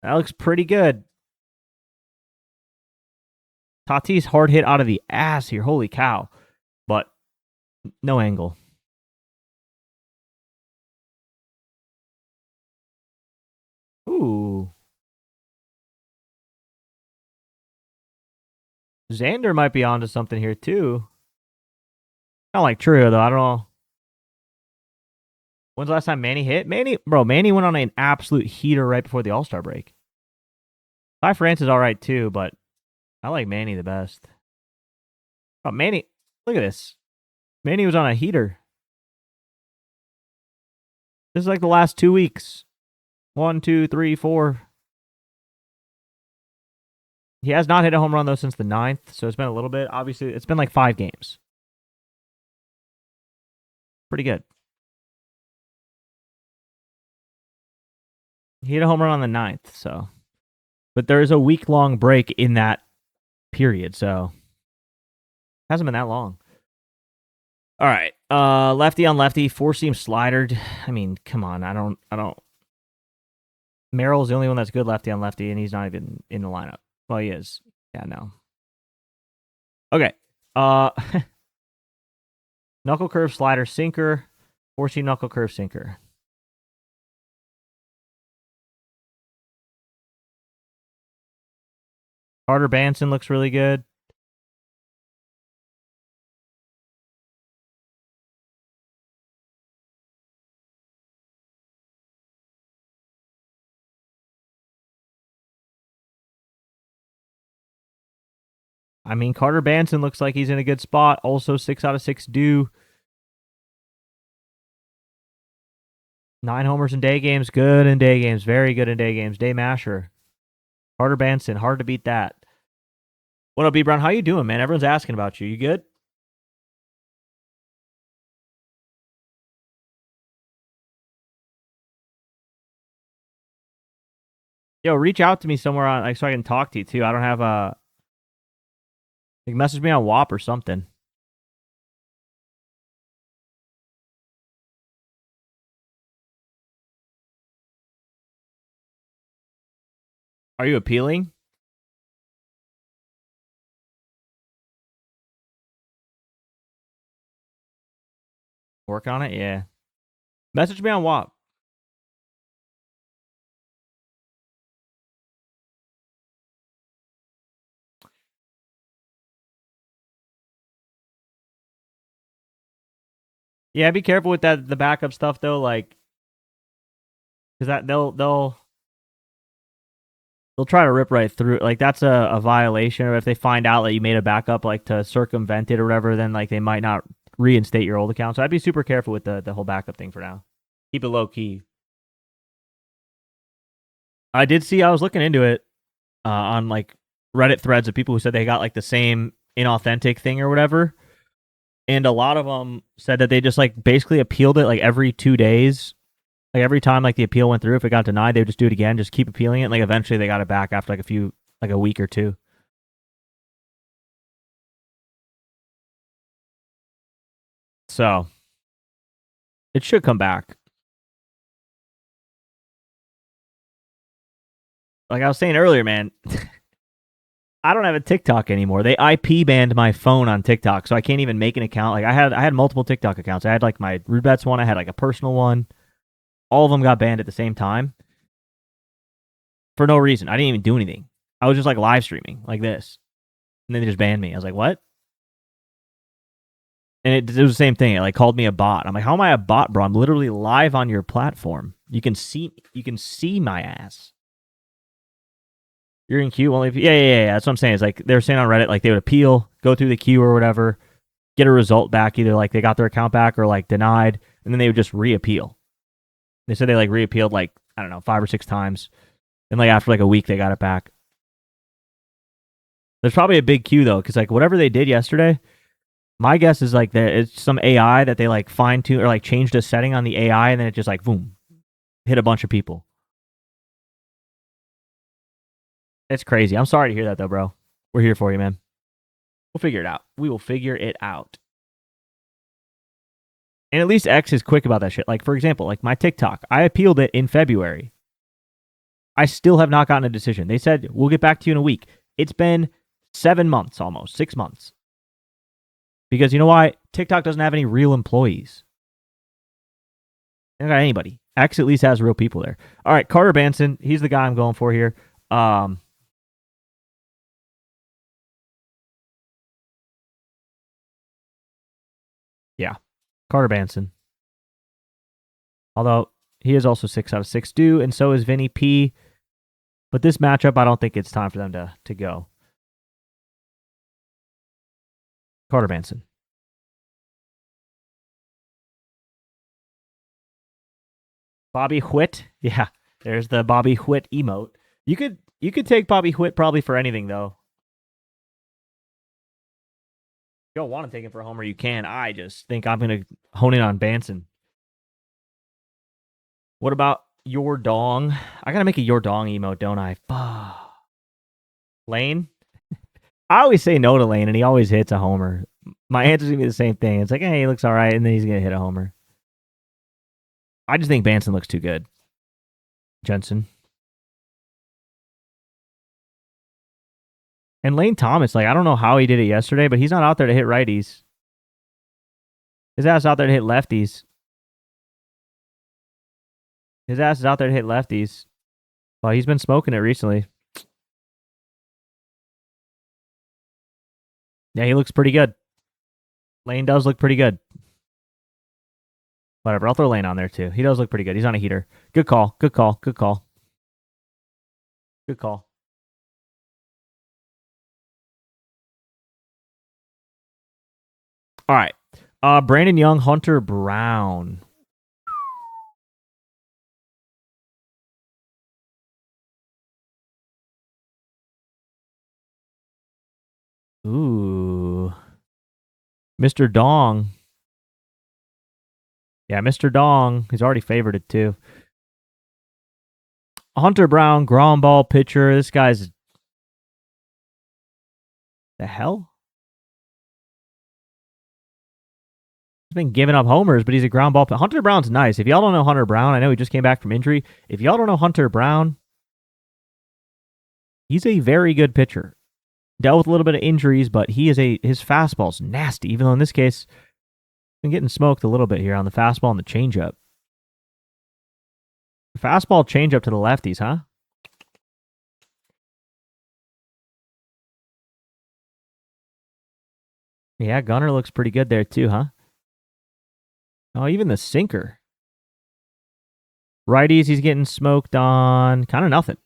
That looks pretty good. Tatis hard hit out of the ass here. Holy cow. But no angle. Ooh. Xander might be onto something here, too. Not like Trio, though. I don't know. When's the last time Manny hit? Manny went on an absolute heater right before the All-Star break. Ty France is all right, too, but I like Manny the best. Oh, Manny, look at this. Manny was on a heater. This is like the last 2 weeks. 1, 2, 3, 4. He has not hit a home run, though, since the 9th, so it's been a little bit. Obviously, it's been like 5 games. Pretty good. He hit a home run on the 9th, so. But there is a week-long break in that period, so. Hasn't been that long. All right. Lefty on lefty, four-seam slider. I mean, come on. I don't. Merrill's the only one that's good lefty on lefty, and he's not even in the lineup. Well, he is. Yeah, no. Okay. Uh, knuckle curve slider sinker, 4-seam knuckle curve sinker. Carter Banson looks really good. I mean, Carter Banson looks like he's in a good spot. Also, 6 out of 6 due. 9 homers in day games. Good in day games. Very good in day games. Day masher. Carter Banson. Hard to beat that. What up, B. Brown? How you doing, man? Everyone's asking about you. You good? Yo, reach out to me somewhere on so I can talk to you too. I don't have a message me on WAP or something. Are you appealing? Work on it? Yeah. Message me on WAP. Yeah, be careful with that the backup stuff though, like because that they'll try to rip right through. Like that's a violation. Or if they find out that you made a backup like to circumvent it or whatever, then like they might not reinstate your old account. So I'd be super careful with the whole backup thing for now. Keep it low key. I did see. I was looking into it on like Reddit threads of people who said they got like the same inauthentic thing or whatever, and a lot of them said that they just like basically appealed it like every 2 days. Like every time like the appeal went through, if it got denied, they would just do it again, just keep appealing it. And, like eventually they got it back after like a week or two. So it should come back. Like I was saying earlier, man, I don't have a TikTok anymore. They IP banned my phone on TikTok, so I can't even make an account. Like I had multiple TikTok accounts. I had like my Rude Bets one, I had like a personal one. All of them got banned at the same time for no reason. I didn't even do anything. I was just like live streaming like this, and then they just banned me. I was like, what? And it was the same thing. It like called me a bot. I'm like, how am I a bot, bro? I'm literally live on your platform. You can see my ass. You're in queue only. Yeah. That's what I'm saying. It's like they're saying on Reddit, like they would appeal, go through the queue or whatever, get a result back, either like they got their account back or like denied, and then they would just reappeal. They said they like reappealed like I don't know 5 or 6 times, and like after like a week they got it back. There's probably a big queue though, because like whatever they did yesterday, my guess is like that it's some AI that they like fine tune or like changed a setting on the AI, and then it just like boom, hit a bunch of people. It's crazy. I'm sorry to hear that though, bro. We're here for you, man. We'll figure it out. We will figure it out. And at least X is quick about that shit. Like for example, like my TikTok, I appealed it in February. I still have not gotten a decision. They said we'll get back to you in a week. It's been 7 months, almost 6 months. Because you know why? TikTok doesn't have any real employees. They don't got anybody. X at least has real people there. All right, Carter Banson. He's the guy I'm going for here. Yeah, Carter Banson. Although he is also 6 out of 6 due, and so is Vinny P. But this matchup, I don't think it's time for them to go. Carter Banson. Bobby Whit. Yeah, there's the Bobby Whit emote. You could take Bobby Whit probably for anything though. If you don't want to take him for a homer, you can. I just think I'm gonna hone in on Banson. What about your dong? I gotta make a your dong emote, don't I? Lane? I always say no to Lane, and he always hits a homer. My answer's gonna be the same thing. It's like, hey, he looks all right, and then he's gonna hit a homer. I just think Banson looks too good. Jensen. And Lane Thomas, like, I don't know how he did it yesterday, but he's not out there to hit righties. His ass is out there to hit lefties. His ass is out there to hit lefties. Well, he's been smoking it recently. Yeah, he looks pretty good. Lane does look pretty good. Whatever, I'll throw Lane on there too. He does look pretty good. He's on a heater. Good call. Good call. Good call. Good call. All right. Brandon Young, Hunter Brown. Ooh. Mr. Dong. Yeah, Mr. Dong. He's already favored it too. Hunter Brown, ground ball pitcher. This guy's the hell? He's been giving up homers, but he's a ground ball. Hunter Brown's nice. If y'all don't know Hunter Brown, I know he just came back from injury. If y'all don't know Hunter Brown, he's a very good pitcher. Dealt with a little bit of injuries, but his fastball's nasty. Even though in this case, been getting smoked a little bit here on the fastball and the changeup. Fastball changeup to the lefties, huh? Yeah, Gunner looks pretty good there too, huh? Oh, even the sinker. Righties, he's getting smoked on. Kind of nothing.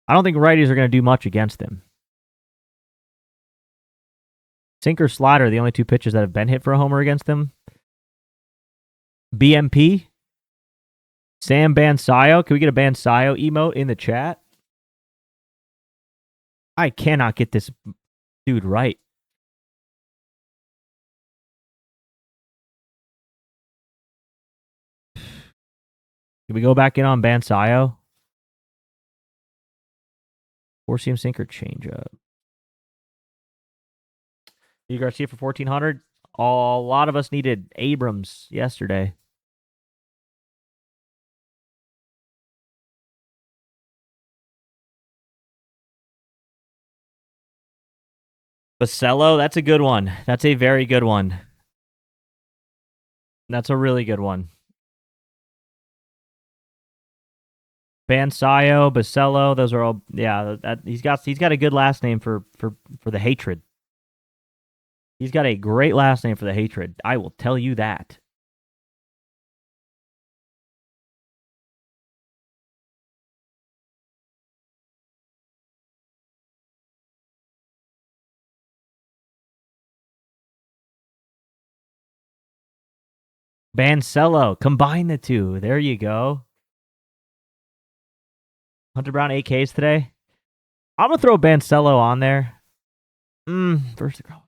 I don't think righties are going to do much against him. Sinker, slider are the only two pitches that have been hit for a homer against him. BMP. Sam Bansayo. Can we get a Bansayo emote in the chat? I cannot get this dude right. Can we go back in on Bansayo? Four-seam sinker changeup. You Garcia for 1,400. A lot of us needed Abrams yesterday. Basello, that's a good one. That's a very good one. That's a really good one. Bansayo, Basello, those are all, yeah. He's got a good last name for the hatred. He's got a great last name for the hatred. I will tell you that. Bansello, combine the two. There you go. Hunter Brown 8Ks today. I'm gonna throw Bansello on there. First girl.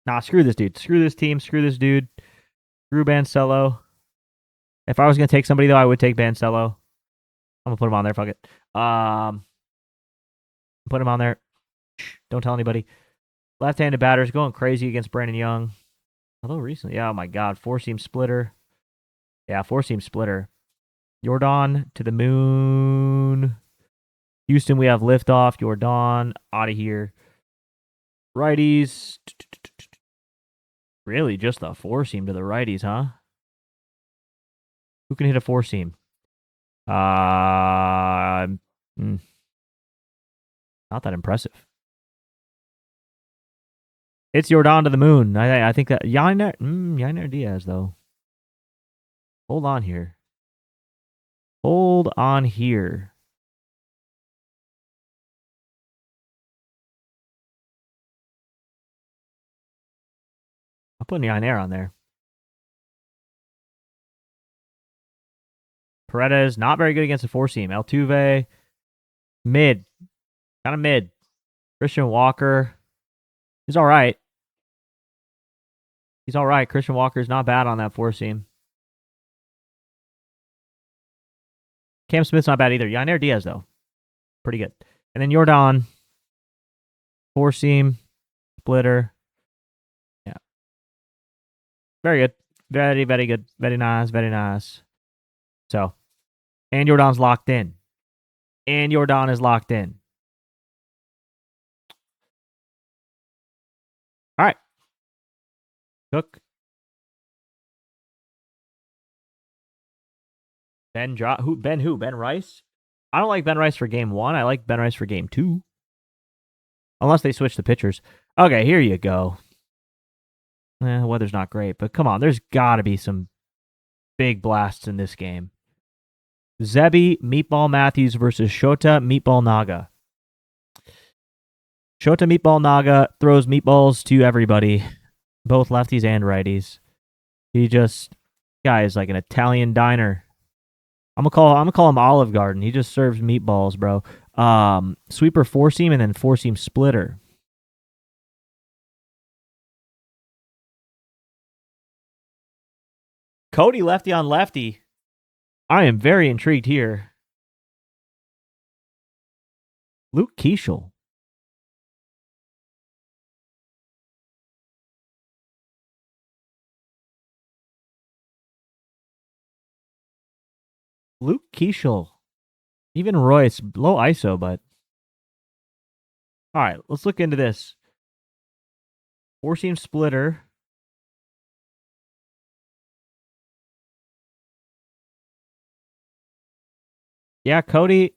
Nah, screw this dude. Screw this team. Screw this dude. Screw Bansello. If I was gonna take somebody though, I would take Bansello. I'm gonna put him on there. Fuck it. Put him on there. Don't tell anybody. Left-handed batters going crazy against Brandon Young. Although recently, yeah, oh my God, four-seam splitter. Yeah, four-seam splitter. Jordan to the moon. Houston, we have liftoff. Jordan out of here. Righties. Really, just the four-seam to the righties, huh? Who can hit a four-seam? Not that impressive. It's Jordan to the moon. I think that Yainer Diaz though. Hold on here. Hold on here. I'm putting Yainer on there. Paredes, not very good against a four-seam. Altuve, mid. Kind of mid. Christian Walker, he's all right. He's all right. Christian Walker's not bad on that four-seam. Cam Smith's not bad either. Yainer Diaz, though. Pretty good. And then Jordan, four-seam, splitter. Yeah. Very good. Very, very good. Very nice. Very nice. So, and Jordan's locked in. And Jordan is locked in. All right. Cook. Ben who? Ben Rice? I don't like Ben Rice for game 1. I like Ben Rice for game 2. Unless they switch the pitchers. Okay, here you go. Weather's not great, but come on. There's got to be some big blasts in this game. Zebi Meatball Matthews versus Shota Meatball Naga. Shota Meatball Naga throws meatballs to everybody, both lefties and righties. Guy is like an Italian diner. I'm gonna call him Olive Garden. He just serves meatballs, bro. Sweeper 4-seam and then 4-seam splitter. Cody lefty on lefty. I am very intrigued here. Luke Keeschel. Luke Keeschel. Even Royce, low ISO, but. All right, let's look into this. 4-seam splitter. Yeah, Cody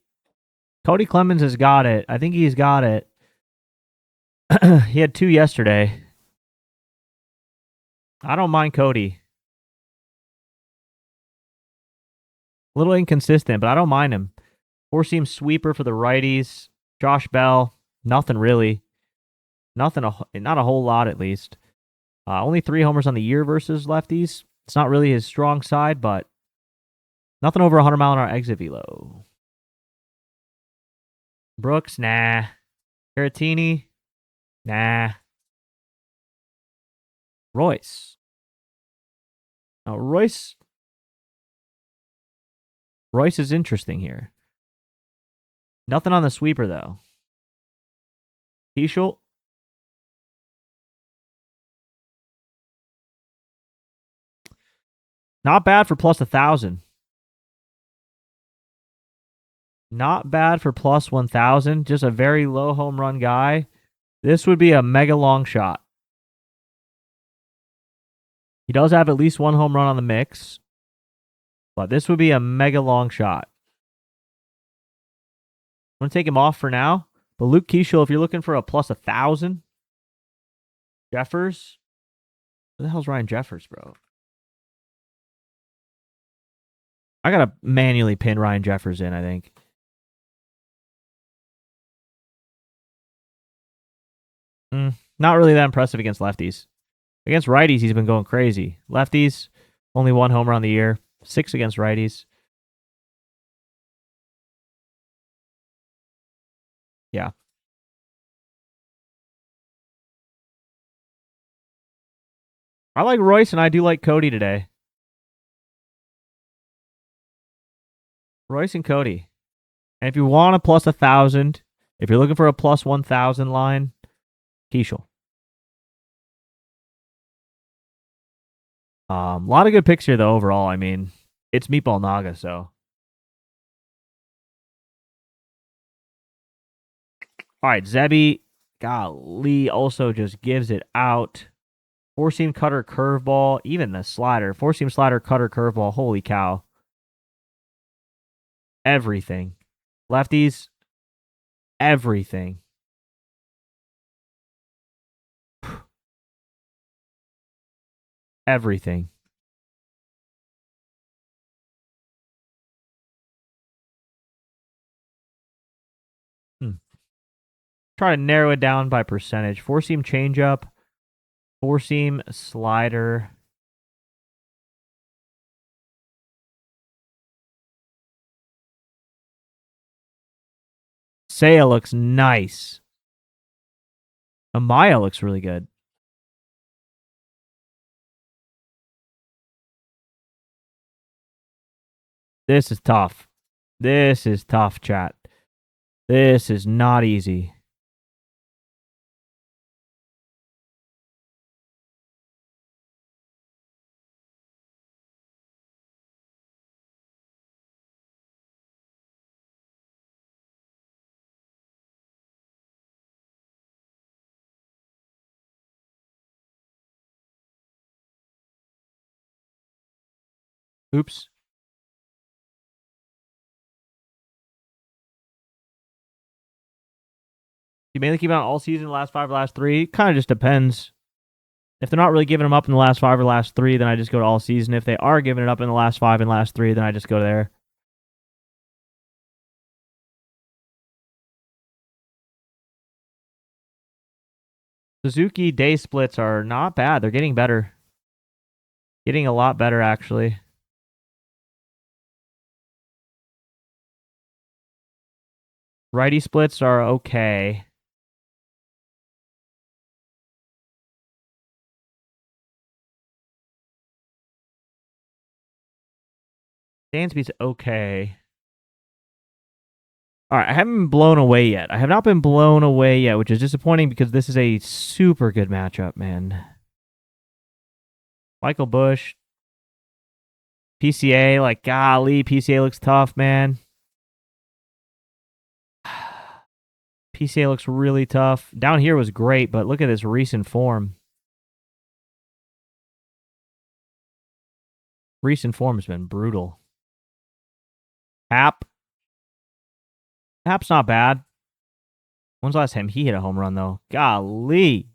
Clemens has got it. I think he's got it. He had 2 yesterday. I don't mind Cody. A little inconsistent, but I don't mind him. 4-seam sweeper for the righties. Josh Bell, nothing really. Not a whole lot at least. Only 3 homers on the year versus lefties. It's not really his strong side, but nothing over 100-mile-an-hour exit velo. Brooks, nah. Caratini, nah. Royce. Now, Royce is interesting here. Nothing on the sweeper, though. Keeschel. Not bad for plus 1,000. Not bad for plus 1,000. Just a very low home run guy. This would be a mega long shot. He does have at least 1 home run on the mix, but this would be a mega long shot. I'm going to take him off for now. But Luke Keeschel, if you're looking for a plus 1,000, Jeffers. Where the hell's Ryan Jeffers, bro? I got to manually pin Ryan Jeffers in, I think. Not really that impressive against lefties. Against righties, he's been going crazy. Lefties, only 1 homer on the year. 6 against righties. Yeah. I like Royce, and I do like Cody today. Royce and Cody. And if you want a plus 1,000, if you're looking for a plus 1,000 line, Keeschel. A lot of good picks here, though, overall. I mean, it's Meatball Naga, so. All right, Zebi, golly, also just gives it out. 4-seam cutter curveball, even the slider. 4-seam slider cutter curveball, holy cow. Everything. Lefties, everything. Everything. Try to narrow it down by percentage. 4-seam changeup, 4-seam slider. Seiya looks nice. Amaya looks really good. This is tough. This is tough, chat. This is not easy. Oops. You mainly keep out all season, last 5 or last 3. Kind of just depends. If they're not really giving them up in the last 5 or last 3, then I just go to all season. If they are giving it up in the last 5 and last 3, then I just go there. Suzuki day splits are not bad. They're getting better. Getting a lot better, actually. Righty splits are okay. Dansby's okay. All right, I haven't been blown away yet. I have not been blown away yet, which is disappointing because this is a super good matchup, man. Michael Bush. PCA, like, golly, PCA looks tough, man. PCA looks really tough. Down here was great, but look at this recent form. Recent form has been brutal. Hap's not bad. When's the last time he hit a home run, though? Golly.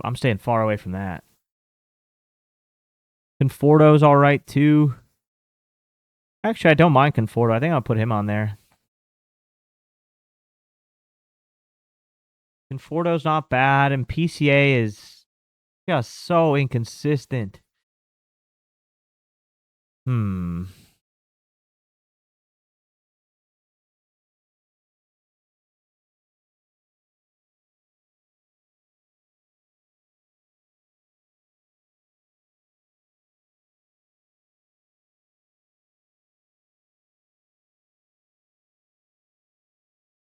I'm staying far away from that. Conforto's all right, too. Actually, I don't mind Conforto. I think I'll put him on there. Conforto's not bad, and PCA is just so inconsistent. I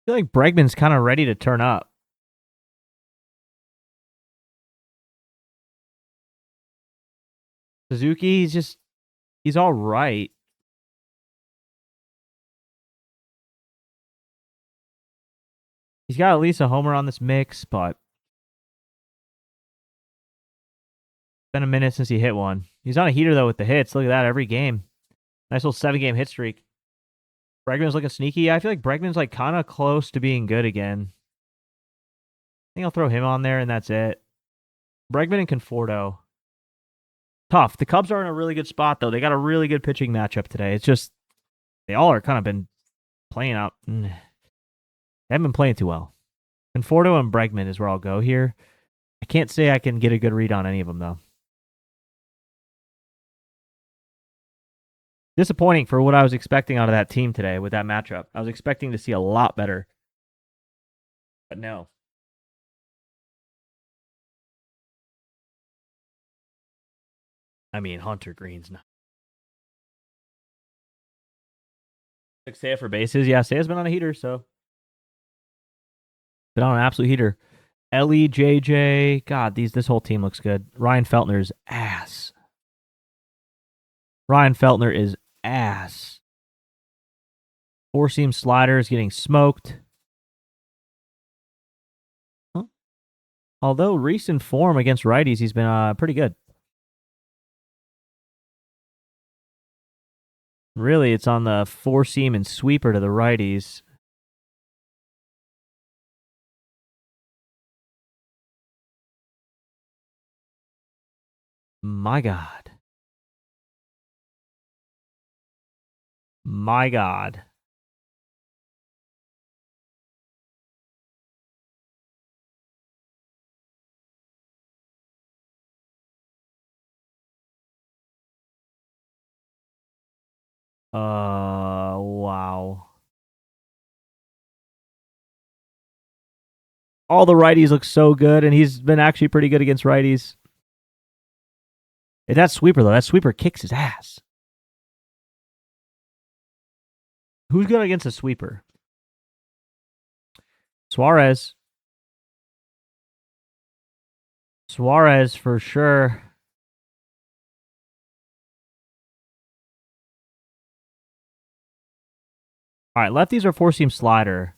feel like Bregman's kind of ready to turn up. Suzuki, he's all right. He's got at least a homer on this mix, but it's been a minute since he hit one. He's on a heater, though, with the hits. Look at that, every game. Nice little 7-game hit streak. Bregman's looking sneaky. I feel like Bregman's like kind of close to being good again. I think I'll throw him on there, and that's it. Bregman and Conforto. Tough. The Cubs are in a really good spot, though. They got a really good pitching matchup today. It's just they all are kind of been playing out. They haven't been playing too well. Conforto and Bregman is where I'll go here. I can't say I can get a good read on any of them, though. Disappointing for what I was expecting out of that team today with that matchup. I was expecting to see a lot better. But no. I mean, Hunter Green's not. Seiya for bases. Yeah, Seiya's been on a heater, so. Been on an absolute heater. Ellie, JJ. God, this whole team looks good. Ryan Feltner's ass. Ryan Feltner is ass. 4-seam slider is getting smoked. Huh? Although recent form against righties, he's been pretty good. Really, it's on the 4-seam and sweeper to the righties. My God. My God. Wow. All the righties look so good, and he's been actually pretty good against righties. If that sweeper, though, that sweeper kicks his ass. Who's good against a sweeper? Suarez. Suarez for sure. All right, lefties are 4-seam slider.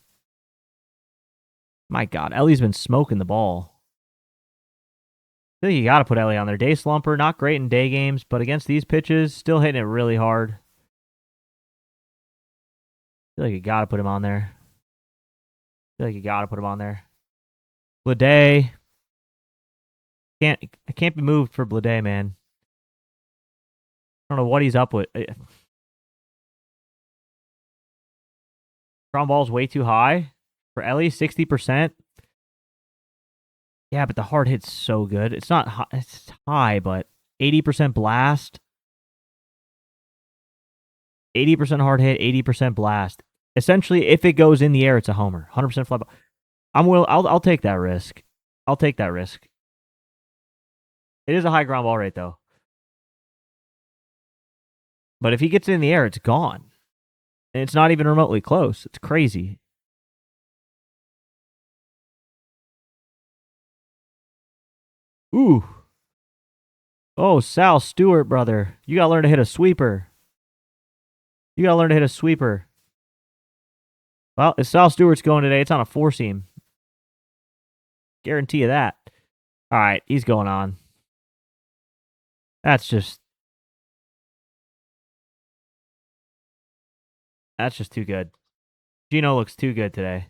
My God, Ellie's been smoking the ball. I think you got to put Ellie on there. Day slumper, not great in day games, but against these pitches, still hitting it really hard. I feel like you got to put him on there. Blade. I can't be moved for Blade, man. I don't know what he's up with. Ground ball's way too high for Ellie, 60%. Yeah, but the hard hit's so good. It's not high, it's high, but 80% blast. 80% hard hit, 80% blast. Essentially, if it goes in the air, it's a homer. 100% fly ball. I'll take that risk. It is a high ground ball rate, though. But if he gets it in the air, it's gone. And it's not even remotely close. It's crazy. Ooh. Oh, Sal Stewart, brother. You got to learn to hit a sweeper. Well, if Sal Stewart's going today, it's on a 4-seam. Guarantee you that. All right, he's going on. That's just too good. Gino looks too good today.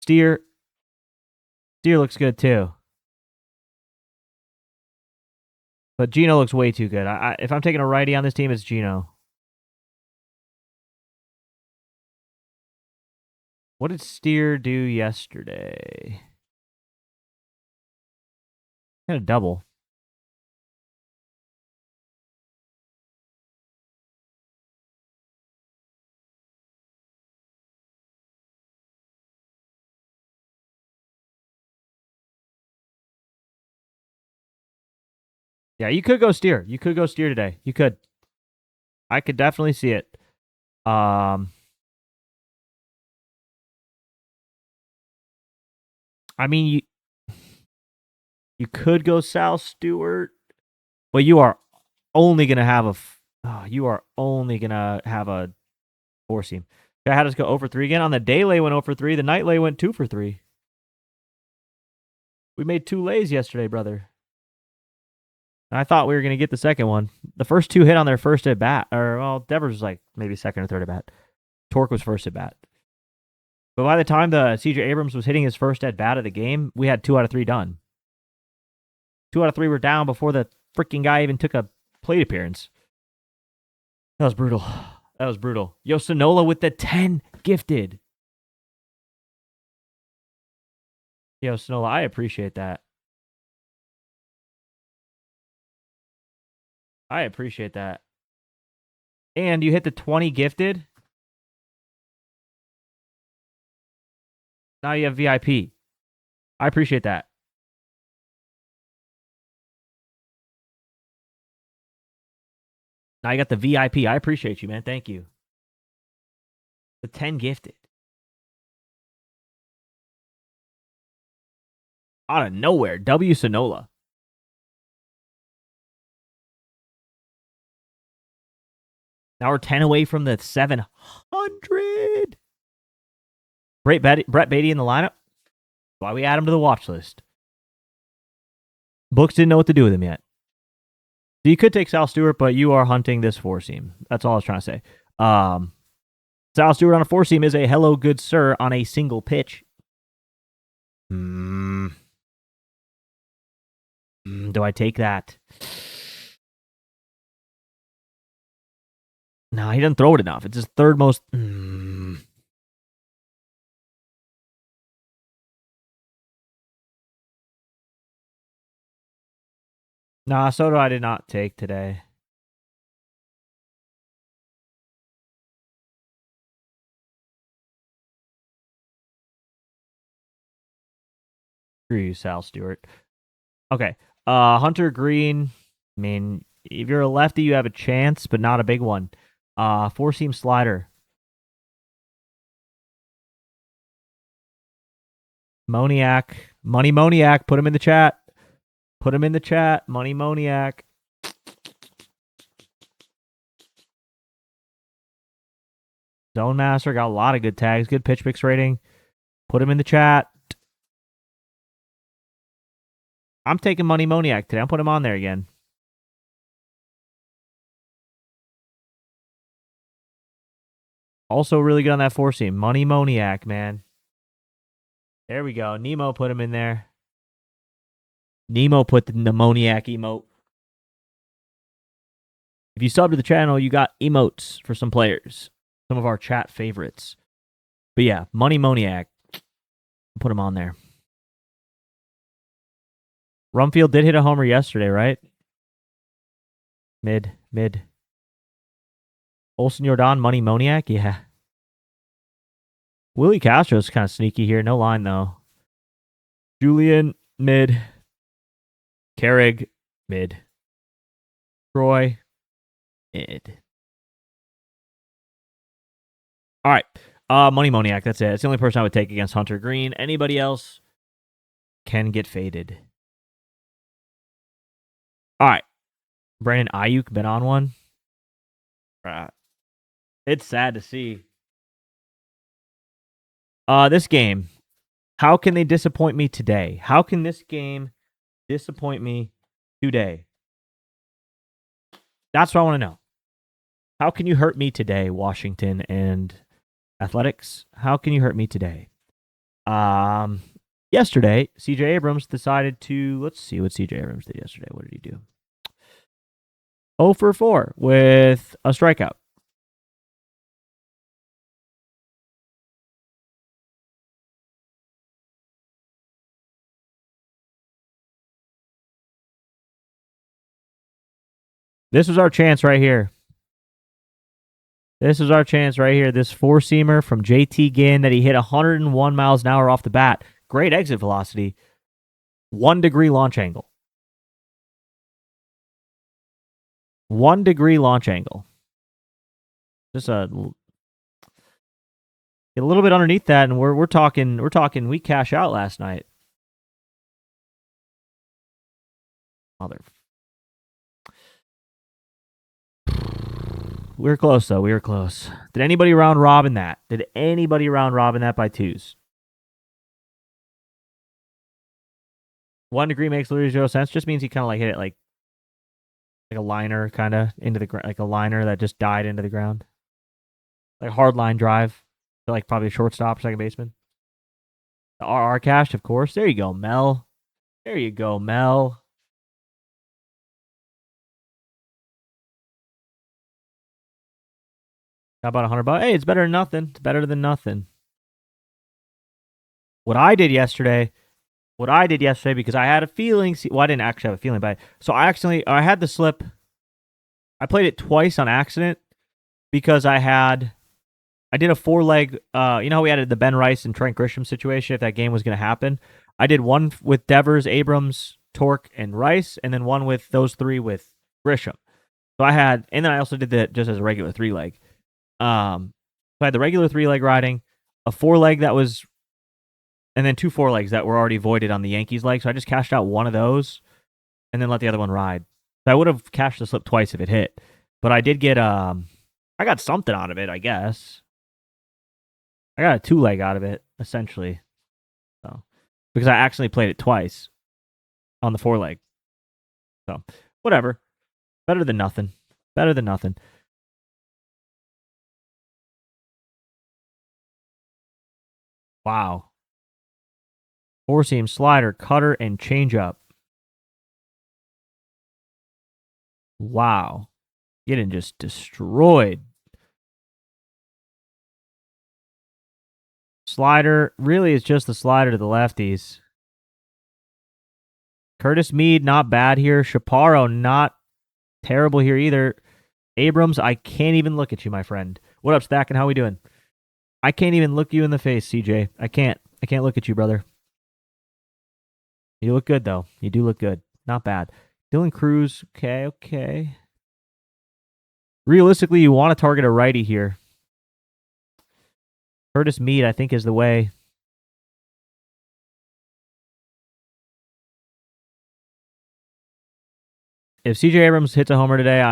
Steer looks good too. But Gino looks way too good. If I'm taking a righty on this team, it's Gino. What did Steer do yesterday? Had a double. Yeah, you could go Steer. Today. You could. I could definitely see it. I mean, you could go Sal Stewart, but you are only gonna have a 4-seam. I had us go 0-for-3 again. On the day lay went 0-for-3. The night lay went 2-for-3. We made 2 lays yesterday, brother. I thought we were going to get the second one. The first 2 hit on their first at bat. Or, well, Devers was like maybe second or third at bat. Torque was first at bat. But by the time the CJ Abrams was hitting his first at bat of the game, we had 2 out of 3 done. 2 out of 3 were down before the freaking guy even took a plate appearance. That was brutal. Yo, Sonola with the 10 gifted. Yo, Sonola, I appreciate that. And you hit the 20 gifted. Now you have VIP. I appreciate that. Now you got the VIP. I appreciate you, man. Thank you. The 10 gifted. Out of nowhere, W. Sonola. Now we're 10 away from the 700. Brett Beatty in the lineup. Why we add him to the watch list. Books didn't know what to do with him yet. So you could take Sal Stewart, but you are hunting this 4-seam. That's all I was trying to say. Sal Stewart on a 4-seam is a hello, good sir, on a single pitch. Do I take that? No, he doesn't throw it enough. It's his third most. Nah, Soto I did not take today. Screw you, Sal Stewart. Okay. Hunter Green. I mean, if you're a lefty, you have a chance, but not a big one. 4-seam slider. Moniac. Money Moniac. Put him in the chat. Money Moniac. Zone Master got a lot of good tags. Good pitch mix rating. Put him in the chat. I'm taking Money Moniac today. I'll put him on there again. Also really good on that 4-seam. Money Moniac, man. There we go. Nemo put him in there. Nemo put the Mnemoniac emote. If you sub to the channel, you got emotes for some players. Some of our chat favorites. But yeah, Money Moniac. Put him on there. Rumfield did hit a homer yesterday, right? Mid. Olsen Jordan, Money Moniac? Yeah. Willie Castro's kind of sneaky here. No line, though. Julian, mid. Carrig, mid. Troy, mid. All right. Money Moniac, that's it. It's the only person I would take against Hunter Green. Anybody else can get faded. All right. Brandon Ayuk been on one. Right. It's sad to see. This game. How can they disappoint me today? How can this game disappoint me today? That's what I want to know. How can you hurt me today, Washington and Athletics? How can you hurt me today? Yesterday, CJ Abrams decided to, let's see what CJ Abrams did yesterday. What did he do? 0 for 4 with a strikeout. This was our chance right here. This is our chance right here. This 4-seamer from JT Ginn that he hit 101 miles an hour off the bat. Great exit velocity. 1 degree launch angle. 1 degree launch angle. Just get a little bit underneath that, and we're talking we cash out last night. Mother. We were close, though. We were close. Did anybody round robin that? Did anybody round robin that by 2s? 1 degree makes literally 0 sense. Just means he kind of like hit it like a liner, kind of into the ground, like a liner that just died into the ground, like a hard line drive to like probably a shortstop, second baseman. The RR cashed, of course. There you go, Mel. There you go, Mel. How about $100? Hey, it's better than nothing. It's better than nothing. What I did yesterday, because I had a feeling. Well, I didn't actually have a feeling, but I had the slip. I played it twice on accident because I did a 4-leg. You know how we had the Ben Rice and Trent Grisham situation if that game was going to happen. I did one with Devers, Abrams, Torque, and Rice, and then one with those 3 with Grisham. So and then I also did that just as a regular 3-leg. So I had the regular 3-leg riding, a 4-leg that was, and then 2 4-legs that were already voided on the Yankees leg. So I just cashed out one of those and then let the other one ride. So I would have cashed the slip twice if it hit. But I did get, I got something out of it, I guess. I got a 2-leg out of it, essentially. So, because I actually played it twice on the 4-leg. So, whatever. Better than nothing. Better than nothing. Wow. 4-seam slider, cutter, and changeup. Wow. Getting just destroyed. Slider, really is just the slider to the lefties. Curtis Mead, not bad here. Chaparro, not terrible here either. Abrams, I can't even look at you, my friend. What up, Stack, and how we doing? I can't even look you in the face, CJ. I can't look at you, brother. You look good, though. You do look good. Not bad. Dylan Cruz, okay. Realistically, you want to target a righty here. Curtis Mead, I think, is the way. If CJ Abrams hits a homer today,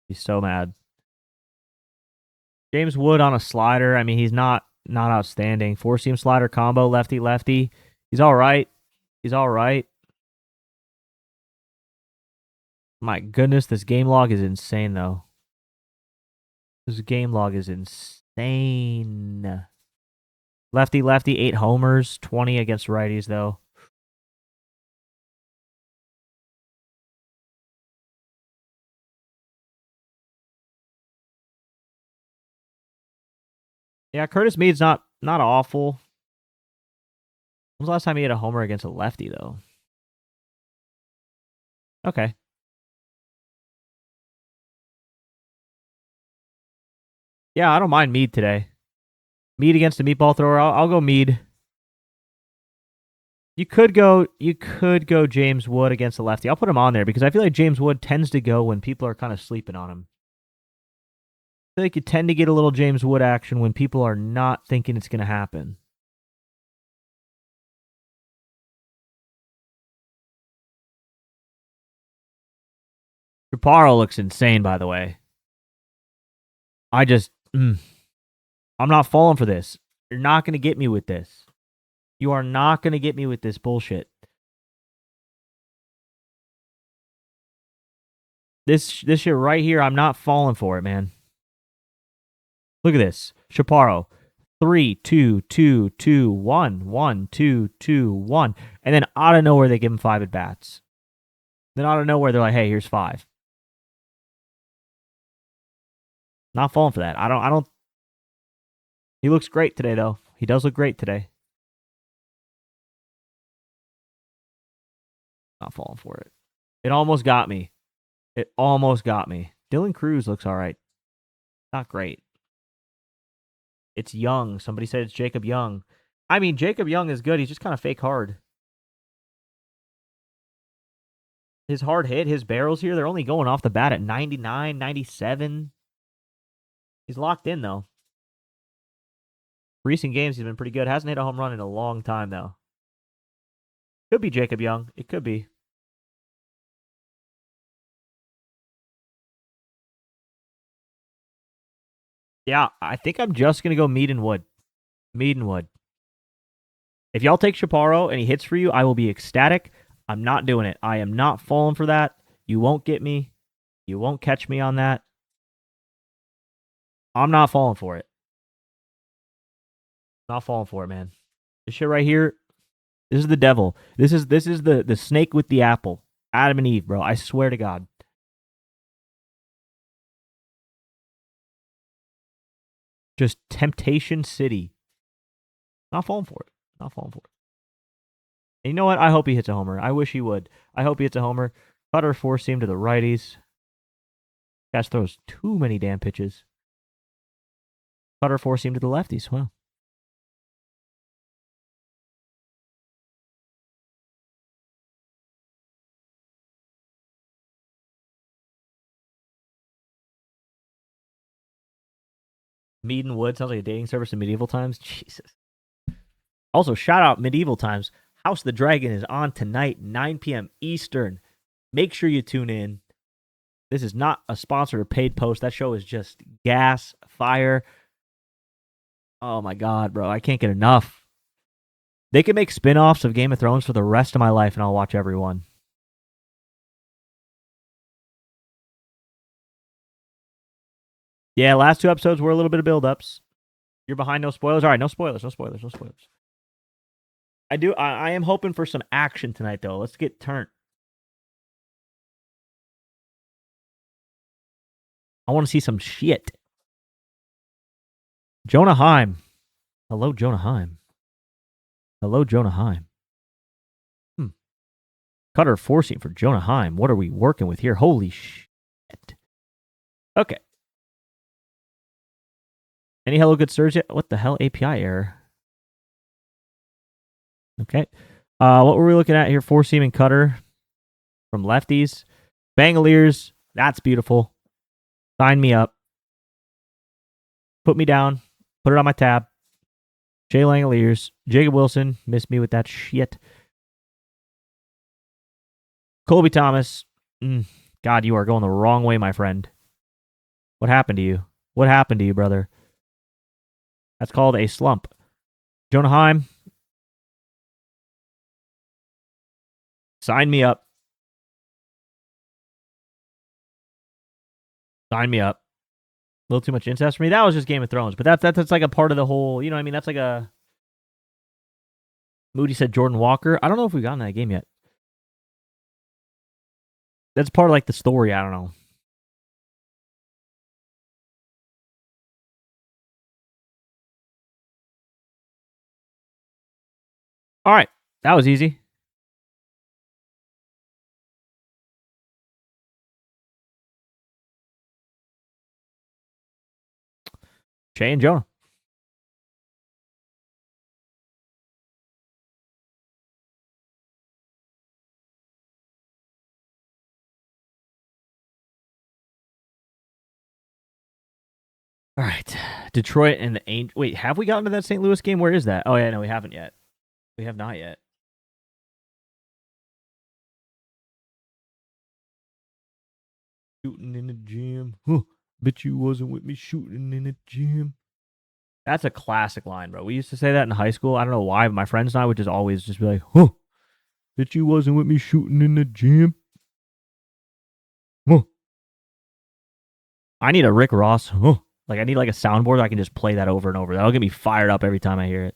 he's so mad. James Wood on a slider. I mean, he's not not outstanding. Four seam slider combo, lefty lefty. He's all right. He's all right. My goodness, this game log is insane though. This game log is insane. Lefty lefty, 8 homers, 20 against righties though. Yeah, Curtis Mead's not awful. When was the last time he had a homer against a lefty, though? Okay. Yeah, I don't mind Mead today. Mead against the meatball thrower. I'll go Mead. You could go James Wood against the lefty. I'll put him on there because I feel like James Wood tends to go when people are kind of sleeping on him. I feel like you tend to get a little James Wood action when people are not thinking it's going to happen. Chaparro looks insane, by the way. I'm not falling for this. You're not going to get me with this. You are not going to get me with this bullshit. This shit right here, I'm not falling for it, man. Look at this. Chaparro. 3, 2, 2, 2, 1, 1, 2, 2, 1. And then out of nowhere, they give him 5 at bats. Then out of nowhere, they're like, hey, here's 5. Not falling for that. I don't. He looks great today, though. He does look great today. Not falling for it. It almost got me. It almost got me. Dylan Cruz looks all right. Not great. It's Young. Somebody said it's Jacob Young. I mean, Jacob Young is good. He's just kind of fake hard. His hard hit, his barrels here, they're only going off the bat at 99, 97. He's locked in, though. Recent games, he's been pretty good. Hasn't hit a home run in a long time, though. Could be Jacob Young. It could be. Yeah, I think I'm just going to go Mead and Wood. Mead and Wood. If y'all take Chaparro and he hits for you, I will be ecstatic. I'm not doing it. I am not falling for that. You won't get me. You won't catch me on that. I'm not falling for it. Not falling for it, man. This shit right here, this is the devil. This is the snake with the apple. Adam and Eve, bro. I swear to God. Just Temptation City. Not falling for it. Not falling for it. And you know what? I hope he hits a homer. I wish he would. I hope he hits a homer. Cutter 4-seam to the righties. Guys throws too many damn pitches. Cutter 4-seam to the lefties. Wow. Mead and Wood sounds like a dating service in medieval times. Jesus. Also, shout out Medieval Times. House of the Dragon is on tonight, 9 p.m. Eastern. Make sure you tune in. This is not a sponsored or paid post. That show is just gas, fire. Oh my God, bro. I can't get enough. They could make spin-offs of Game of Thrones for the rest of my life, and I'll watch everyone. Yeah, last 2 episodes were a little bit of build-ups. You're behind, no spoilers? All right, no spoilers, no spoilers, no spoilers. I am hoping for some action tonight, though. Let's get turned. I want to see some shit. Jonah Heim. Hello, Jonah Heim. Hello, Jonah Heim. Cutter 4-seam for Jonah Heim. What are we working with here? Holy shit. Okay. Any hello good stirs yet? What the hell? API error. Okay. What were we looking at here? 4-seam and cutter from lefties. Bangaliers. That's beautiful. Sign me up. Put me down. Put it on my tab. Jay Langoliers. Jacob Wilson. Missed me with that shit. Colby Thomas. God, you are going the wrong way, my friend. What happened to you? What happened to you, brother? That's called a slump. Jonah Heim, sign me up. Sign me up. A little too much incest for me. That was just Game of Thrones, but that's like a part of the whole. You know what I mean? That's like a. Moody said Jordan Walker. I don't know if we've gotten that game yet. That's part of like the story. I don't know. All right. That was easy. Shay and Jonah. All right. Detroit and the Angels. Wait, have we gotten to that St. Louis game? Where is that? Oh, yeah, no, we haven't yet. We have not yet. Shooting in the gym. Huh. Bet you wasn't with me shooting in the gym. That's a classic line, bro. We used to say that in high school. I don't know why. My friends and I would just always just be like, huh. Bet you wasn't with me shooting in the gym. Huh. I need a Rick Ross. Huh. Like, I need like a soundboard I can just play that over and over. That'll get me fired up every time I hear it.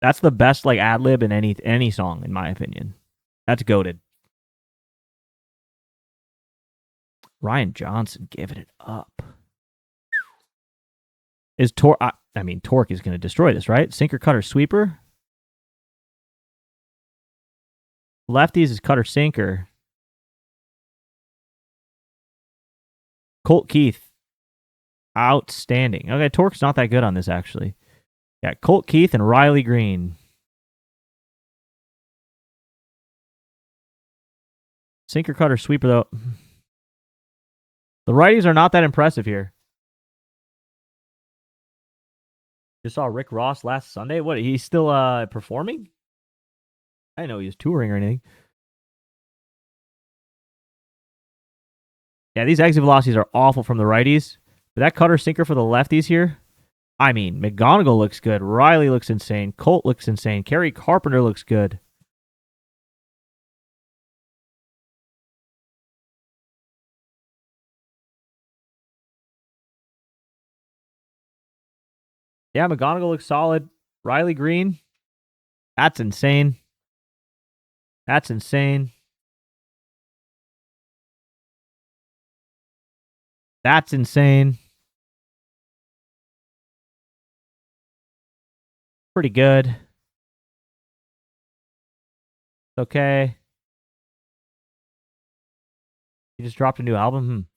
That's the best like ad lib in any song, in my opinion. That's goated. Ryan Johnson giving it up. Is Torque? I mean, Torque is going to destroy this, right? Sinker, cutter, sweeper. Lefties is cutter, sinker. Colt Keith, outstanding. Okay, Torque's not that good on this actually. Yeah, Colt Keith and Riley Green. Sinker, cutter, sweeper though. The righties are not that impressive here. Just saw Rick Ross last Sunday. What? He's still performing? I didn't know he was touring or anything. Yeah, these exit velocities are awful from the righties. But that cutter sinker for the lefties here. I mean, McGonigal looks good. Riley looks insane. Colt looks insane. Kerry Carpenter looks good. Yeah, McGonigal looks solid. Riley Green. That's insane. That's insane. That's insane. Pretty good. Okay. He just dropped a new album.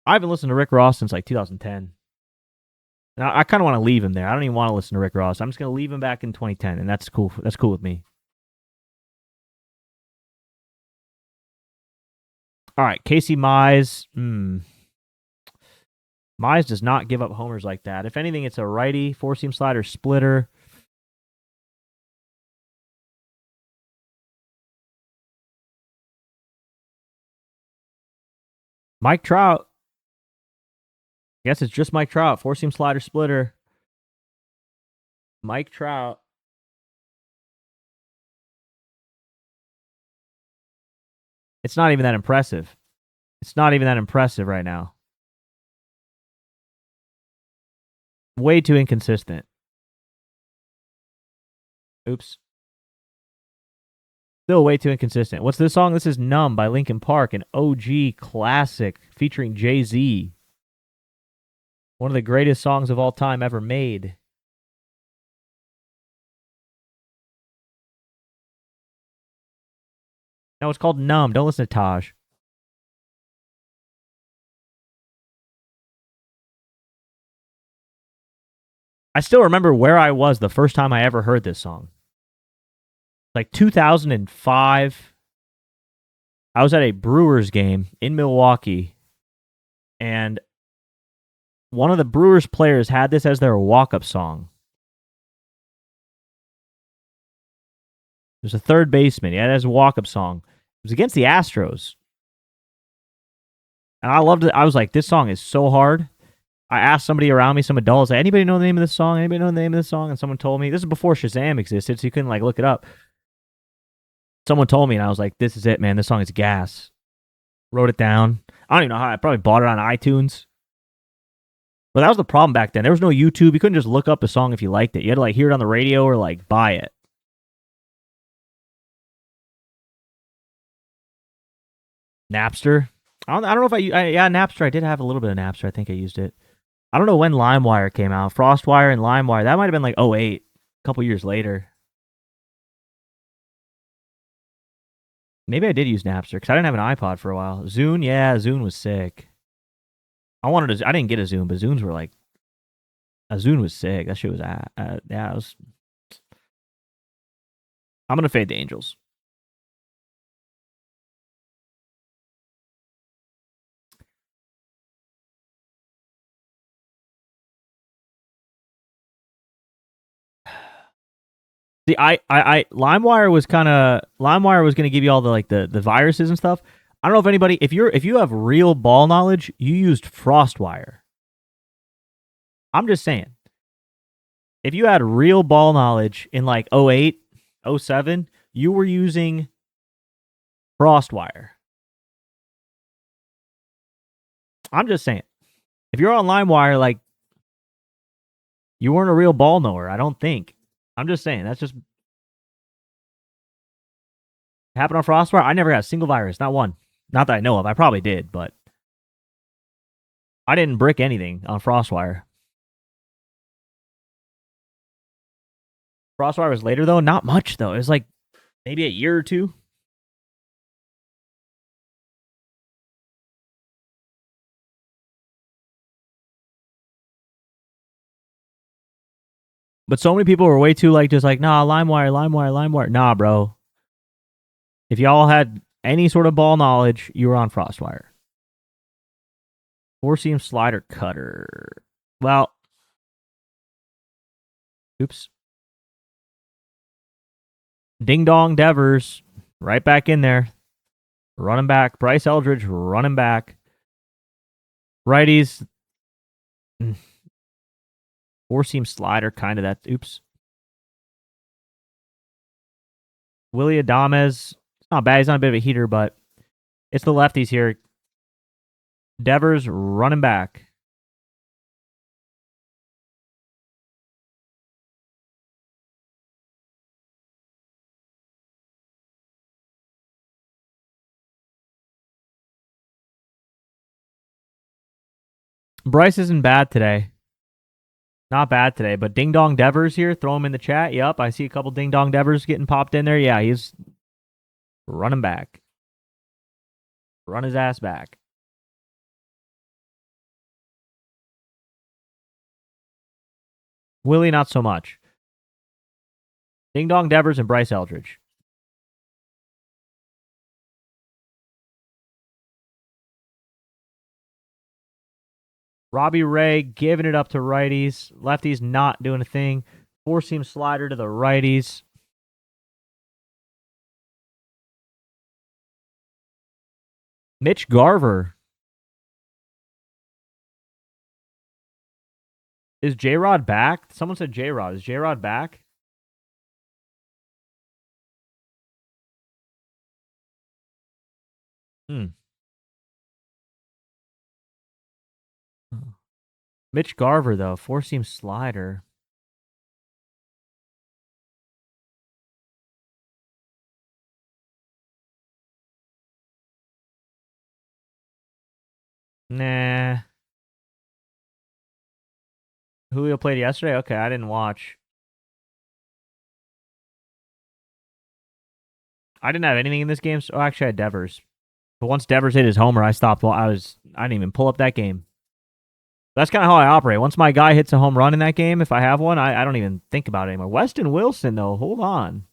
I haven't listened to Rick Ross since like 2010. And I kind of want to leave him there. I don't even want to listen to Rick Ross. I'm just going to leave him back in 2010, and that's cool. That's cool with me. All right, Casey Mize. Mize does not give up homers like that. If anything, it's a righty, four-seam slider, splitter. Mike Trout. I guess it's just Mike Trout. Four-seam slider, splitter. Mike Trout. It's not even that impressive. It's not even that impressive right now. Way too inconsistent. Oops. Still way too inconsistent. What's this song? This is Numb by Linkin Park, an OG classic featuring Jay-Z. One of the greatest songs of all time ever made. No, it's called Numb. Don't listen to Taj. I still remember where I was the first time I ever heard this song. Like 2005. I was at a Brewers game in Milwaukee, and one of the Brewers players had this as their walk-up song. There's a third baseman. He had it as a walk-up song. It was against the Astros. And I loved it. I was like, this song is so hard. I asked somebody around me, some adults, like, anybody know the name of this song? Anybody know the name of this song? And someone told me, this is before Shazam existed, so you couldn't like look it up. Someone told me, and I was like, this is it, man. This song is gas. Wrote it down. I don't even know how. I probably bought it on iTunes. But that was the problem back then. There was no YouTube. You couldn't just look up a song if you liked it. You had to like hear it on the radio or like buy it. Napster. I don't know if yeah, Napster. I did have a little bit of Napster. I think I used it. I don't know when LimeWire came out. FrostWire and LimeWire. That might have been like 08, a couple years later. Maybe I did use Napster because I didn't have an iPod for a while. Zune, yeah, Zune was sick. I didn't get a Zune, but Zunes were like, a Zune was sick. That shit was, yeah, it was. I'm going to fade the Angels. See, LimeWire was going to give you all the viruses and stuff. I don't know if anybody, if you have real ball knowledge, you used FrostWire. I'm just saying. If you had real ball knowledge in like 08, 07, you were using FrostWire. I'm just saying. If you're on LimeWire, like, you weren't a real ball knower, I don't think. I'm just saying. That's just happened on FrostWire. I never got a single virus, not one. Not that I know of. I probably did, but I didn't brick anything on FrostWire. FrostWire was later, though. Not much, though. It was like maybe a year or two. But so many people were way too like, just like, nah, LimeWire. Nah, bro. If y'all had any sort of ball knowledge, you were on FrostWire. Four-seam slider cutter. Well, oops. Ding Dong Devers, right back in there. Running back. Bryce Eldridge, running back. Righties. Four-seam slider, kind of that. Oops. Willie Adames. It's not bad. He's not a bit of a heater, but it's the lefties here. Devers, running back. Bryce isn't bad today. Not bad today, but Ding Dong Devers here. Throw him in the chat. Yep, I see a couple Ding Dong Devers getting popped in there. Yeah, he's running back. Run his ass back. Willie, not so much. Ding Dong Devers and Bryce Eldridge. Robbie Ray giving it up to righties. Lefties not doing a thing. Four-seam slider to the righties. Mitch Garver. Is J-Rod back? Someone said J-Rod. Is J-Rod back? Mitch Garver, though. Four-seam slider. Nah. Julio played yesterday? Okay, I didn't watch. I didn't have anything in this game. So actually, I had Devers. But once Devers hit his homer, I stopped. I didn't even pull up that game. That's kind of how I operate. Once my guy hits a home run in that game, if I have one, I don't even think about it anymore. Weston Wilson, though. Hold on.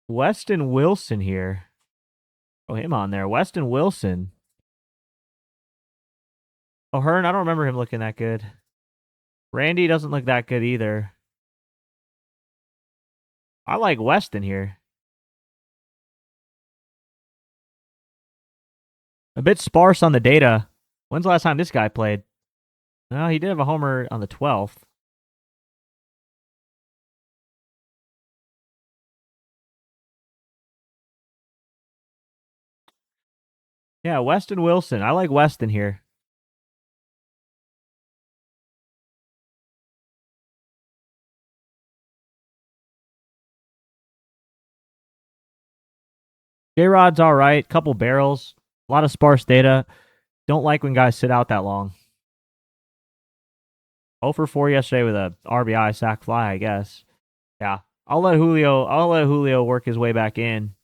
Weston Wilson here. Oh, him on there. Weston Wilson. Oh, Hearn, I don't remember him looking that good. Randy doesn't look that good either. I like Weston here. A bit sparse on the data. When's the last time this guy played? No, he did have a homer on the 12th. Yeah, Weston Wilson. I like Weston here. J-Rod's all right. Couple barrels. A lot of sparse data. Don't like when guys sit out that long. 0 for 4 yesterday with a RBI sac fly, I guess. Yeah. I'll let Julio work his way back in.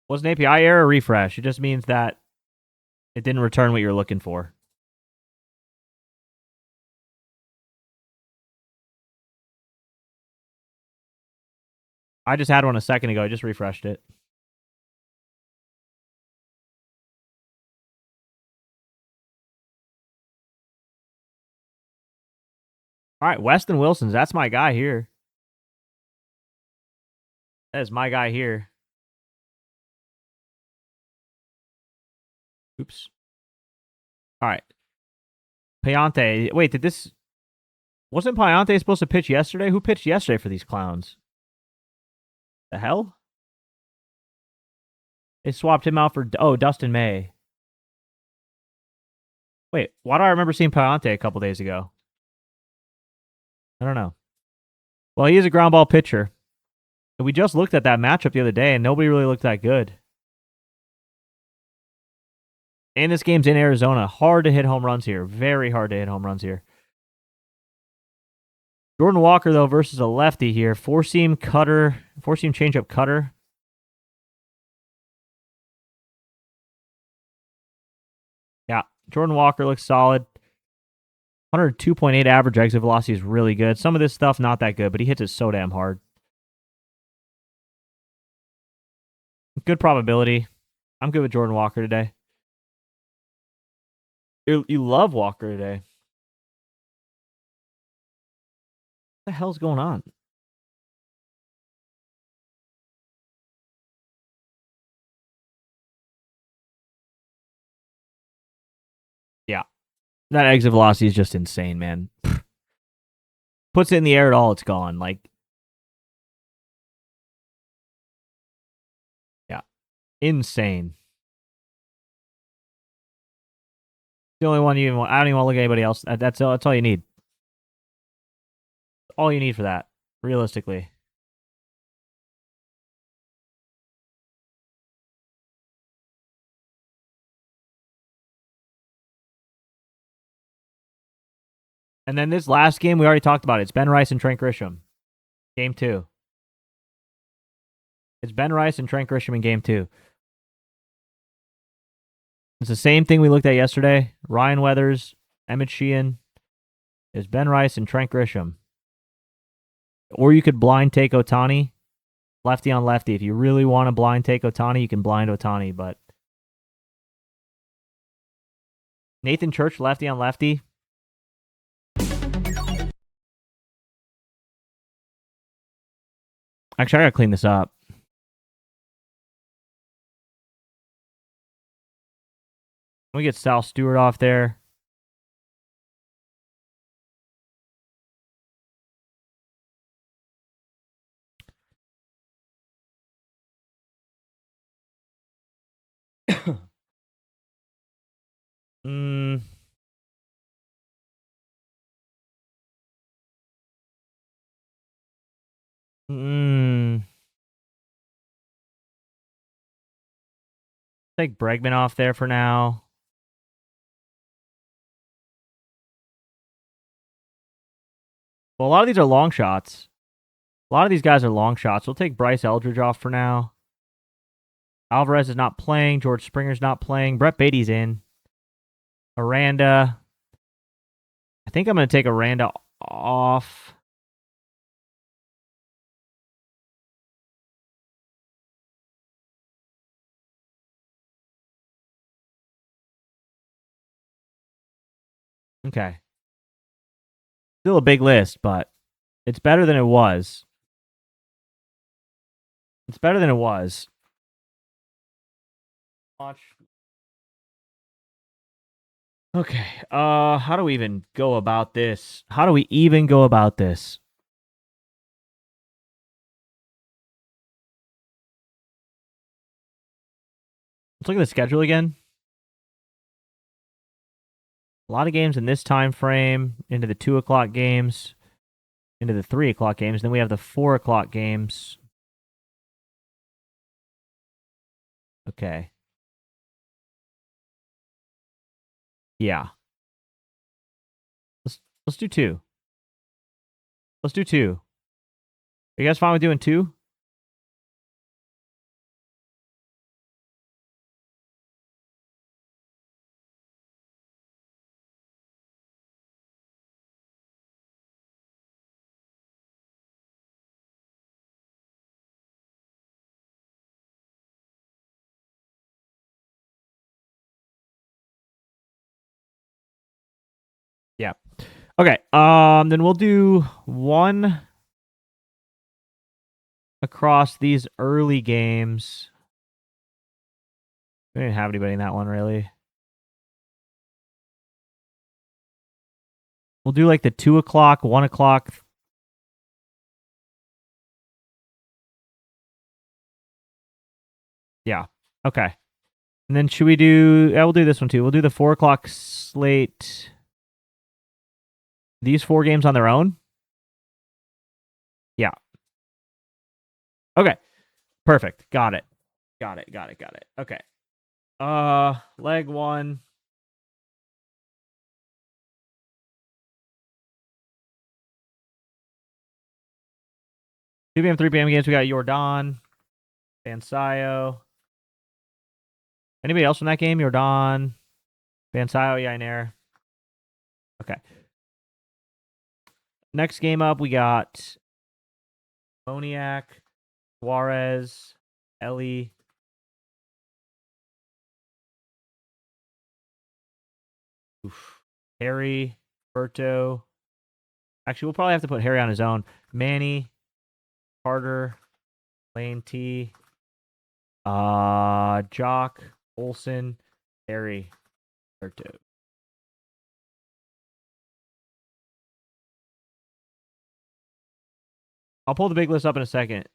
Was an API error or refresh? It just means that it didn't return what you're looking for. I just had one a second ago. I just refreshed it. All right, Weston Wilson's. That's my guy here. That is my guy here. Oops. All right. Payante. Wait, wasn't Payante supposed to pitch yesterday? Who pitched yesterday for these clowns? The hell? They swapped him out for Dustin May. Wait, why do I remember seeing Payante a couple days ago? I don't know. Well, he is a ground ball pitcher. We just looked at that matchup the other day, and nobody really looked that good. And this game's in Arizona. Hard to hit home runs here. Very hard to hit home runs here. Jordan Walker, though, versus a lefty here. Four-seam changeup cutter. Yeah, Jordan Walker looks solid. 102.8 average exit velocity is really good. Some of this stuff, not that good, but he hits it so damn hard. Good probability. I'm good with Jordan Walker today. You love Walker today. What the hell's going on? Yeah. That exit velocity is just insane, man. Puts it in the air at all, it's gone. Like, yeah. Insane. The only one I don't even want to look at anybody else. That's all you need. All you need for that, realistically. And then this last game, we already talked about it. It's Ben Rice and Trent Grisham. Game 2. It's Ben Rice and Trent Grisham in game 2. It's the same thing we looked at yesterday. Ryan Weathers, Emmett Sheehan. It's Ben Rice and Trent Grisham. Or you could blind take Ohtani, lefty on lefty. If you really want to blind take Ohtani, you can blind Ohtani. But Nathan Church, lefty on lefty. Actually, I gotta clean this up. We get Sal Stewart off there. Mm. Take Bregman off there for now. Well, a lot of these are long shots. A lot of these guys are long shots. We'll take Bryce Eldridge off for now. Alvarez is not playing. George Springer's not playing. Brett Beatty's in. Aranda. I think I'm going to take Aranda off. Okay. Still a big list, but it's better than it was. It's better than it was. Watch. Okay. How do we even go about this? How do we even go about this? Let's look at the schedule again. A lot of games in this time frame, into the 2 o'clock games, into the 3 o'clock games. Then we have the 4 o'clock games. Okay. Yeah. Let's do 2. Let's do 2. Are you guys fine with doing 2? Yeah. Okay. Then we'll do 1 across these early games. We didn't have anybody in that one, really. We'll do like the 2 o'clock, 1 o'clock. Yeah. Okay. And then should we do... Yeah, we'll do this one too. We'll do the 4 o'clock slate. These 4 games on their own? Yeah. Okay. Perfect. Got it. Got it. Okay. Leg 1. 2 p.m., 3 p.m. games. We got Jordan, Bansayo. Anybody else from that game? Jordan, Bansayo, Yainer. Okay. Next game up, we got Moniak, Suarez, Ellie. Harry, Berto. Actually, we'll probably have to put Harry on his own. Manny, Carter, Lane T, Jock, Olson, Harry, Berto. I'll pull the big list up in a second.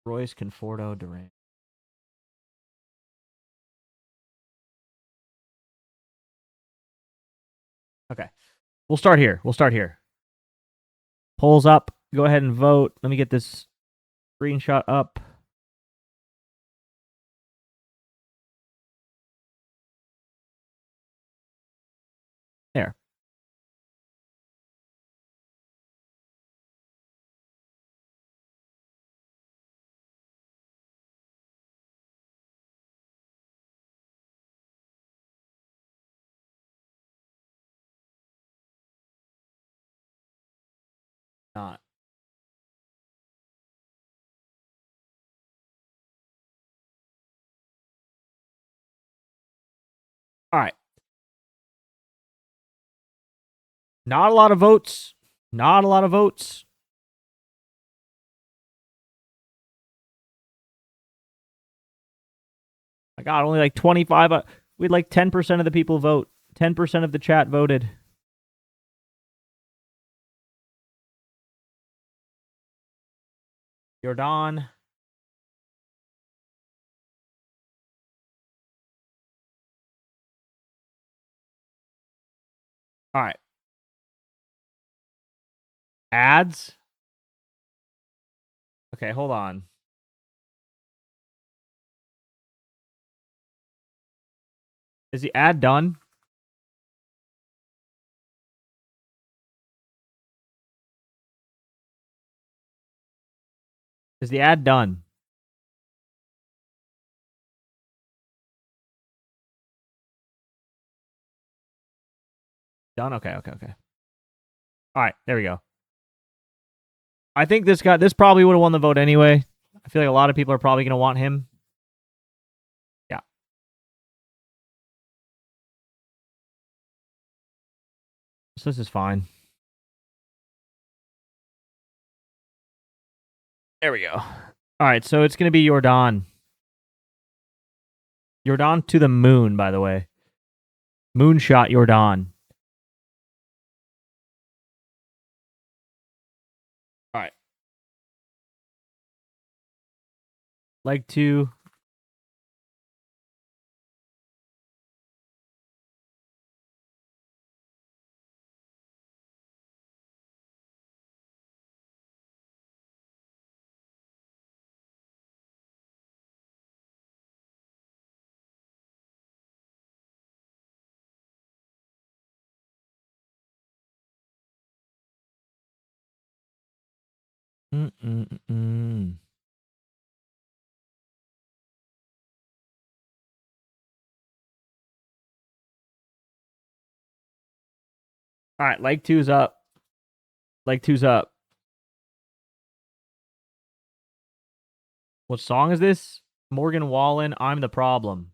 Royce, Conforto, Durant. Okay. We'll start here. Polls up. Go ahead and vote. Let me get this screenshot up. There. Not. All right. Not a lot of votes. My God, only like 25. We had like 10% of the people vote. 10% of the chat voted. Jordan. All right. Ads. Okay, hold on. Is the ad done? Is the ad done? Done? Okay. All right, there we go. I think this probably would have won the vote anyway. I feel like a lot of people are probably going to want him. Yeah. So this is fine. There we go. All right, so it's going to be Jordan. Jordan to the moon, by the way. Moonshot Jordan. All right. Leg 2. Mm-mm-mm. All right, leg 2's up. Leg 2's up. What song is this? Morgan Wallen, I'm the Problem.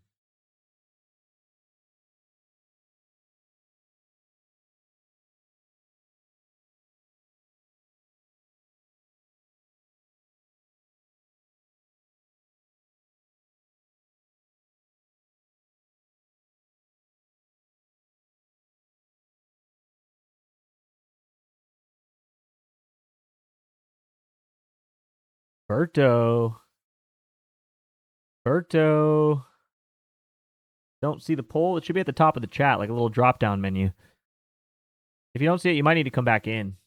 Berto. Berto. Don't see the poll? It should be at the top of the chat, like a little drop down menu. If you don't see it, you might need to come back in.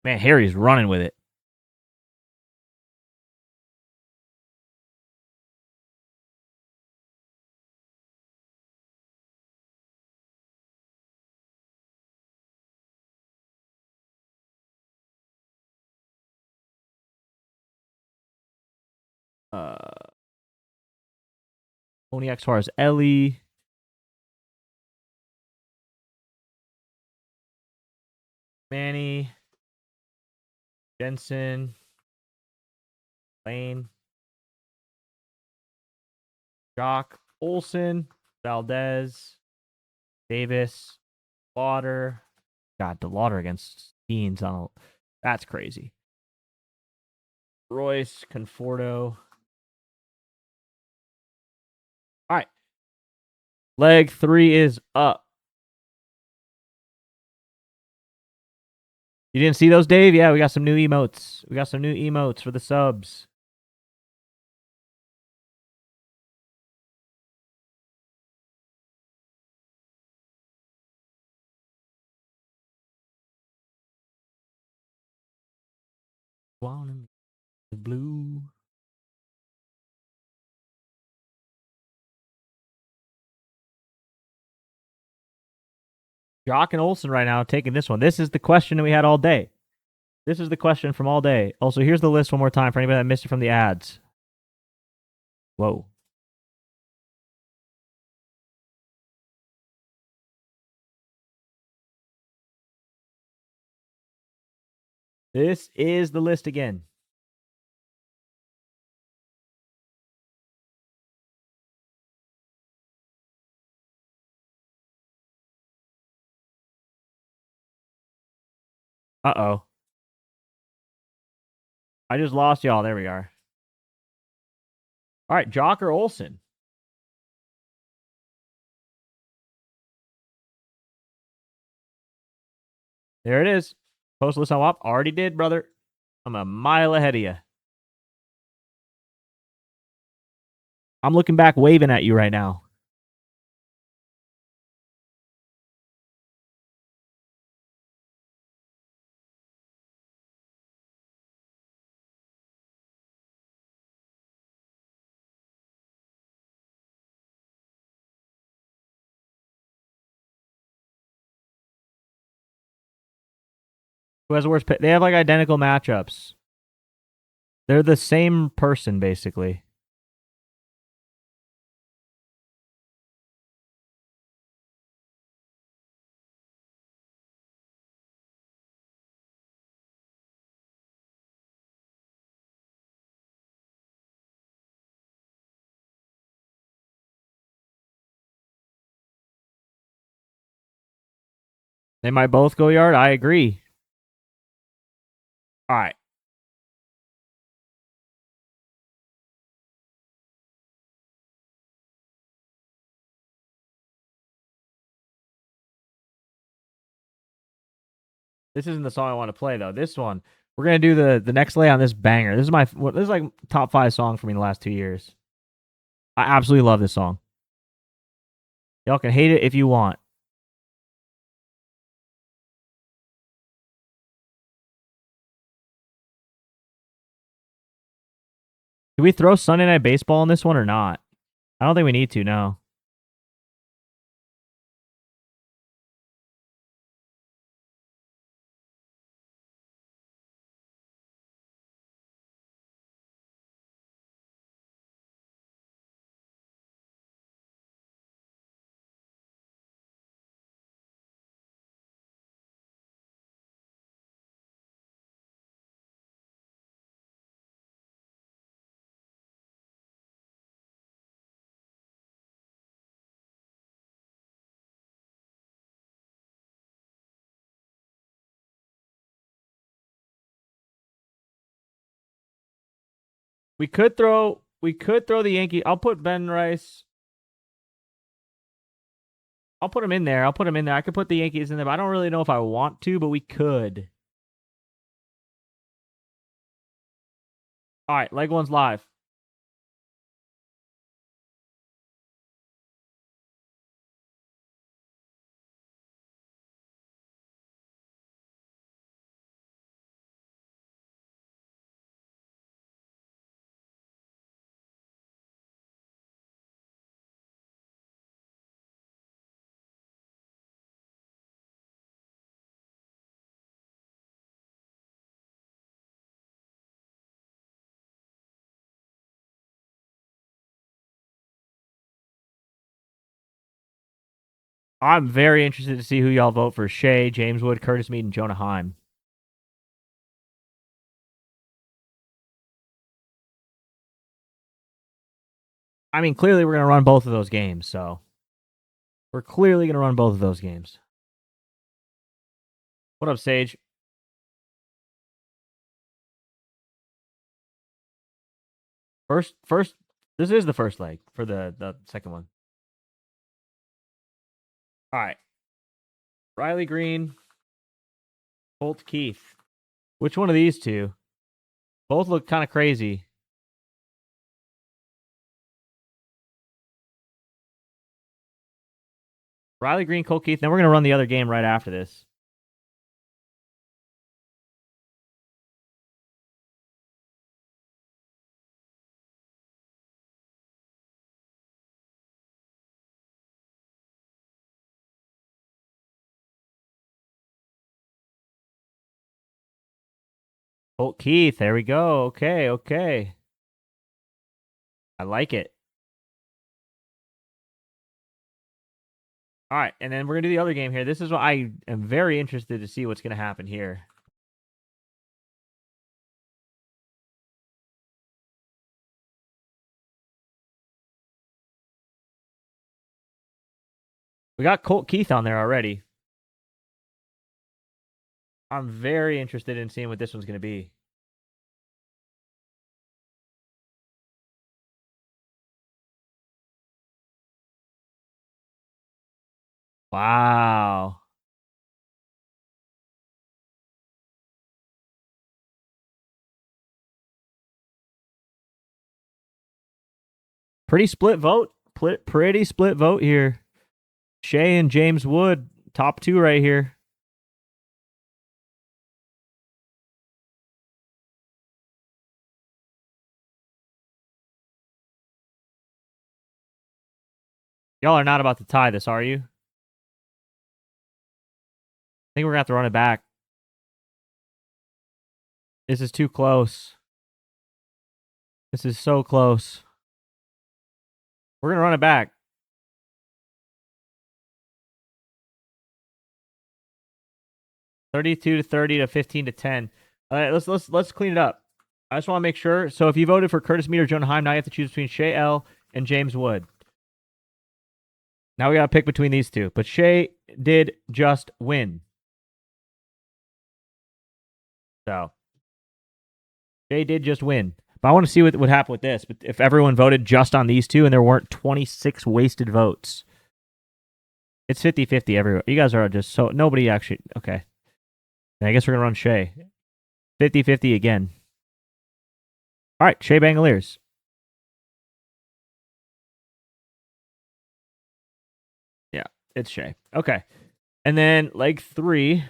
Man, Harry's running with it. Pony X far as Ellie. Manny. Jensen. Lane. Jock. Olson. Valdez. Davis. Lauder. God, DeLauder against Beans on that's crazy. Royce, Conforto. All right. Leg 3 is up. You didn't see those, Dave? Yeah, we got some new emotes. We got some new emotes for the subs. Wanna the blue. Jock and Olsen right now taking this one. This is the question that we had all day. This is the question from all day. Also, here's the list one more time for anybody that missed it from the ads. Whoa. This is the list again. Uh-oh. I just lost y'all. There we are. All right, Jock or Olsen? There it is. Post list on WAP. Already did, brother. I'm a mile ahead of you. I'm looking back, waving at you right now. Who has the worst pick? They have like identical matchups. They're the same person, basically. They might both go yard. I agree. All right. This isn't the song I want to play though. This one, we're gonna do the next lay on this banger. This is like top 5 song for me in the last 2 years. I absolutely love this song. Y'all can hate it if you want. Do we throw Sunday Night Baseball in this one or not? I don't think we need to. No. We could throw the Yankee. I'll put Ben Rice. I'll put him in there. I could put the Yankees in there, but I don't really know if I want to, but we could. All right, leg one's live. I'm very interested to see who y'all vote for Shea, James Wood, Curtis Mead, and Jonah Heim. I mean, clearly we're going to run both of those games, so we're clearly going to run both of those games. What up, Sage? First, this is the first leg for the second one. All right. Riley Green, Colt Keith. Which one of these two? Both look kind of crazy. Riley Green, Colt Keith. Then we're going to run the other game right after this. Colt Keith. There we go. Okay. I like it. All right, and then we're going to do the other game here. This is what I am very interested to see what's going to happen here. We got Colt Keith on there already. I'm very interested in seeing what this one's going to be. Wow. Pretty split vote. Pretty split vote here. Shea and James Wood, top 2 right here. Y'all are not about to tie this, are you? I think we're going to have to run it back. This is too close. This is so close. We're going to run it back. $32 to $30 to $15 to $10. All right, let's clean it up. I just want to make sure. So if you voted for Curtis Mead or Jonah Heim, now you have to choose between Shea L and James Wood. Now we got to pick between these two. But Shea did just win. So they did just win. But I want to see what would happen with this. But if everyone voted just on these two and there weren't 26 wasted votes, it's 50-50 everywhere. You guys are just so nobody actually. Okay. I guess we're going to run Shea. 50-50 again. All right, Shea Bangaliers. Yeah, it's Shea. Okay. And then leg 3,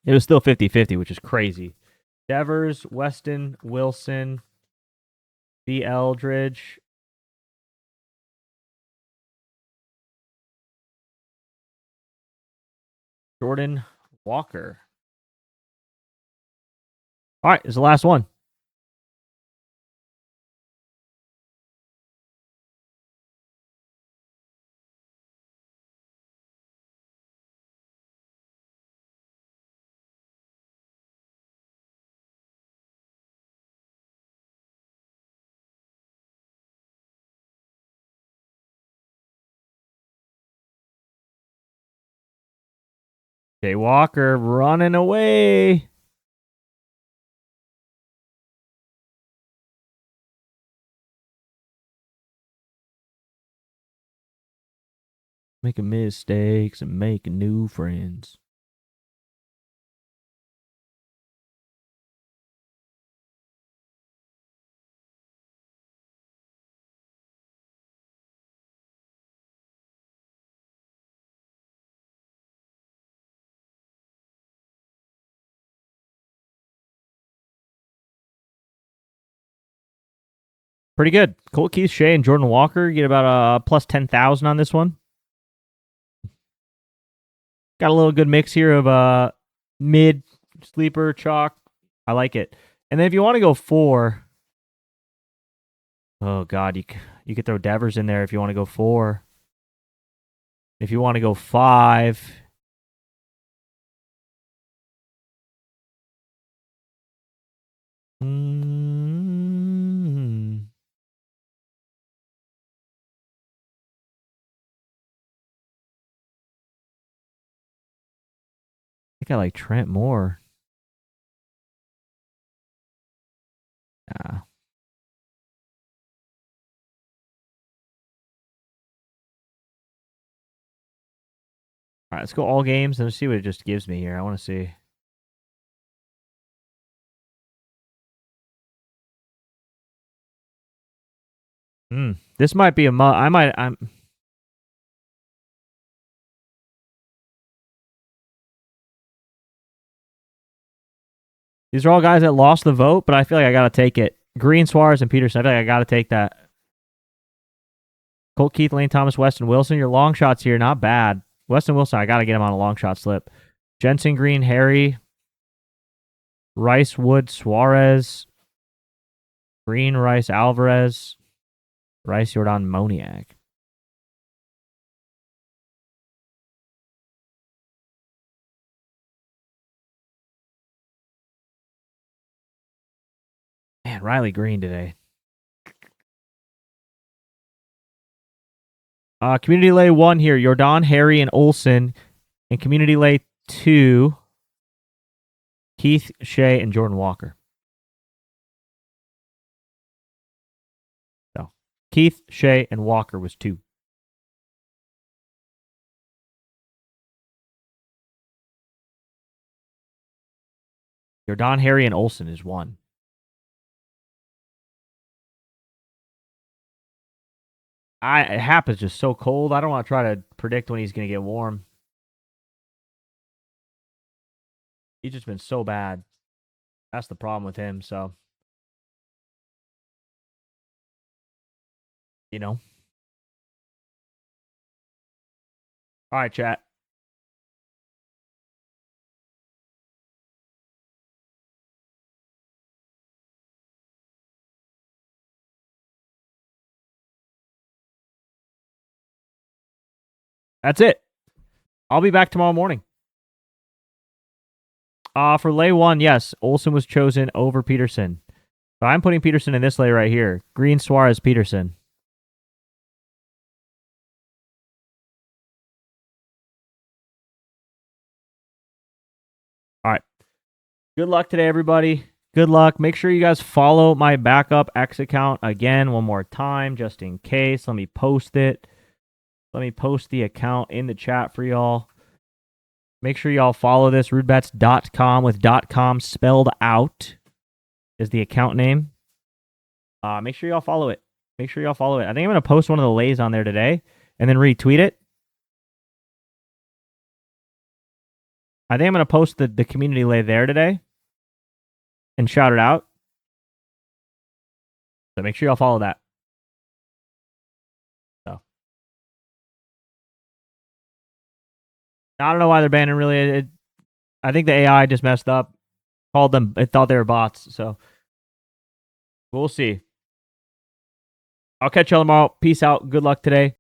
it was still 50-50, which is crazy. Devers, Weston, Wilson, B. Eldridge. Jordan Walker. All right, this is the last one. Jay Walker running away. Making mistakes and making new friends. Pretty good. Colt Keith, Shea, and Jordan Walker get about a plus 10,000 on this one. Got a little good mix here of mid, sleeper, chalk. I like it. And then if you want to go 4, oh God, you could throw Devers in there if you want to go 4. If you want to go 5, I think I like Trent more. Nah. All right, let's go all games and let's see what it just gives me here. I want to see. This might be I'm. These are all guys that lost the vote, but I feel like I got to take it. Green, Suarez, and Peterson. I feel like I got to take that. Colt Keith, Lane Thomas, Weston Wilson. Your long shots here, not bad. Weston Wilson, I got to get him on a long shot slip. Jensen Green, Harry, Rice, Wood, Suarez, Green, Rice, Alvarez, Rice, Jordan, Moniak. Man, Riley Green today. Community Lay 1 here. Jordan, Harry, and Olsen. And Community Lay 2, Keith, Shea, and Jordan Walker. So Keith, Shea, and Walker was 2. Jordan, Harry, and Olsen is 1. Hap is just so cold. I don't want to try to predict when he's going to get warm. He's just been so bad. That's the problem with him. So, you know. All right, chat. That's it. I'll be back tomorrow morning. For lay 1, yes, Olsen was chosen over Peterson. So I'm putting Peterson in this lay right here. Green, Suarez, Peterson. Good luck today, everybody. Good luck. Make sure you guys follow my backup X account again one more time, just in case. Let me post it. Let me post the account in the chat for y'all. Make sure y'all follow this. rudebets.com with .com spelled out is the account name. Make sure y'all follow it. Make sure y'all follow it. I think I'm going to post one of the lays on there today and then retweet it. I think I'm going to post the community lay there today and shout it out. So make sure y'all follow that. So I don't know why they're banning really. I think the AI just messed up. Called them. It thought they were bots. So we'll see. I'll catch y'all tomorrow. Peace out. Good luck today.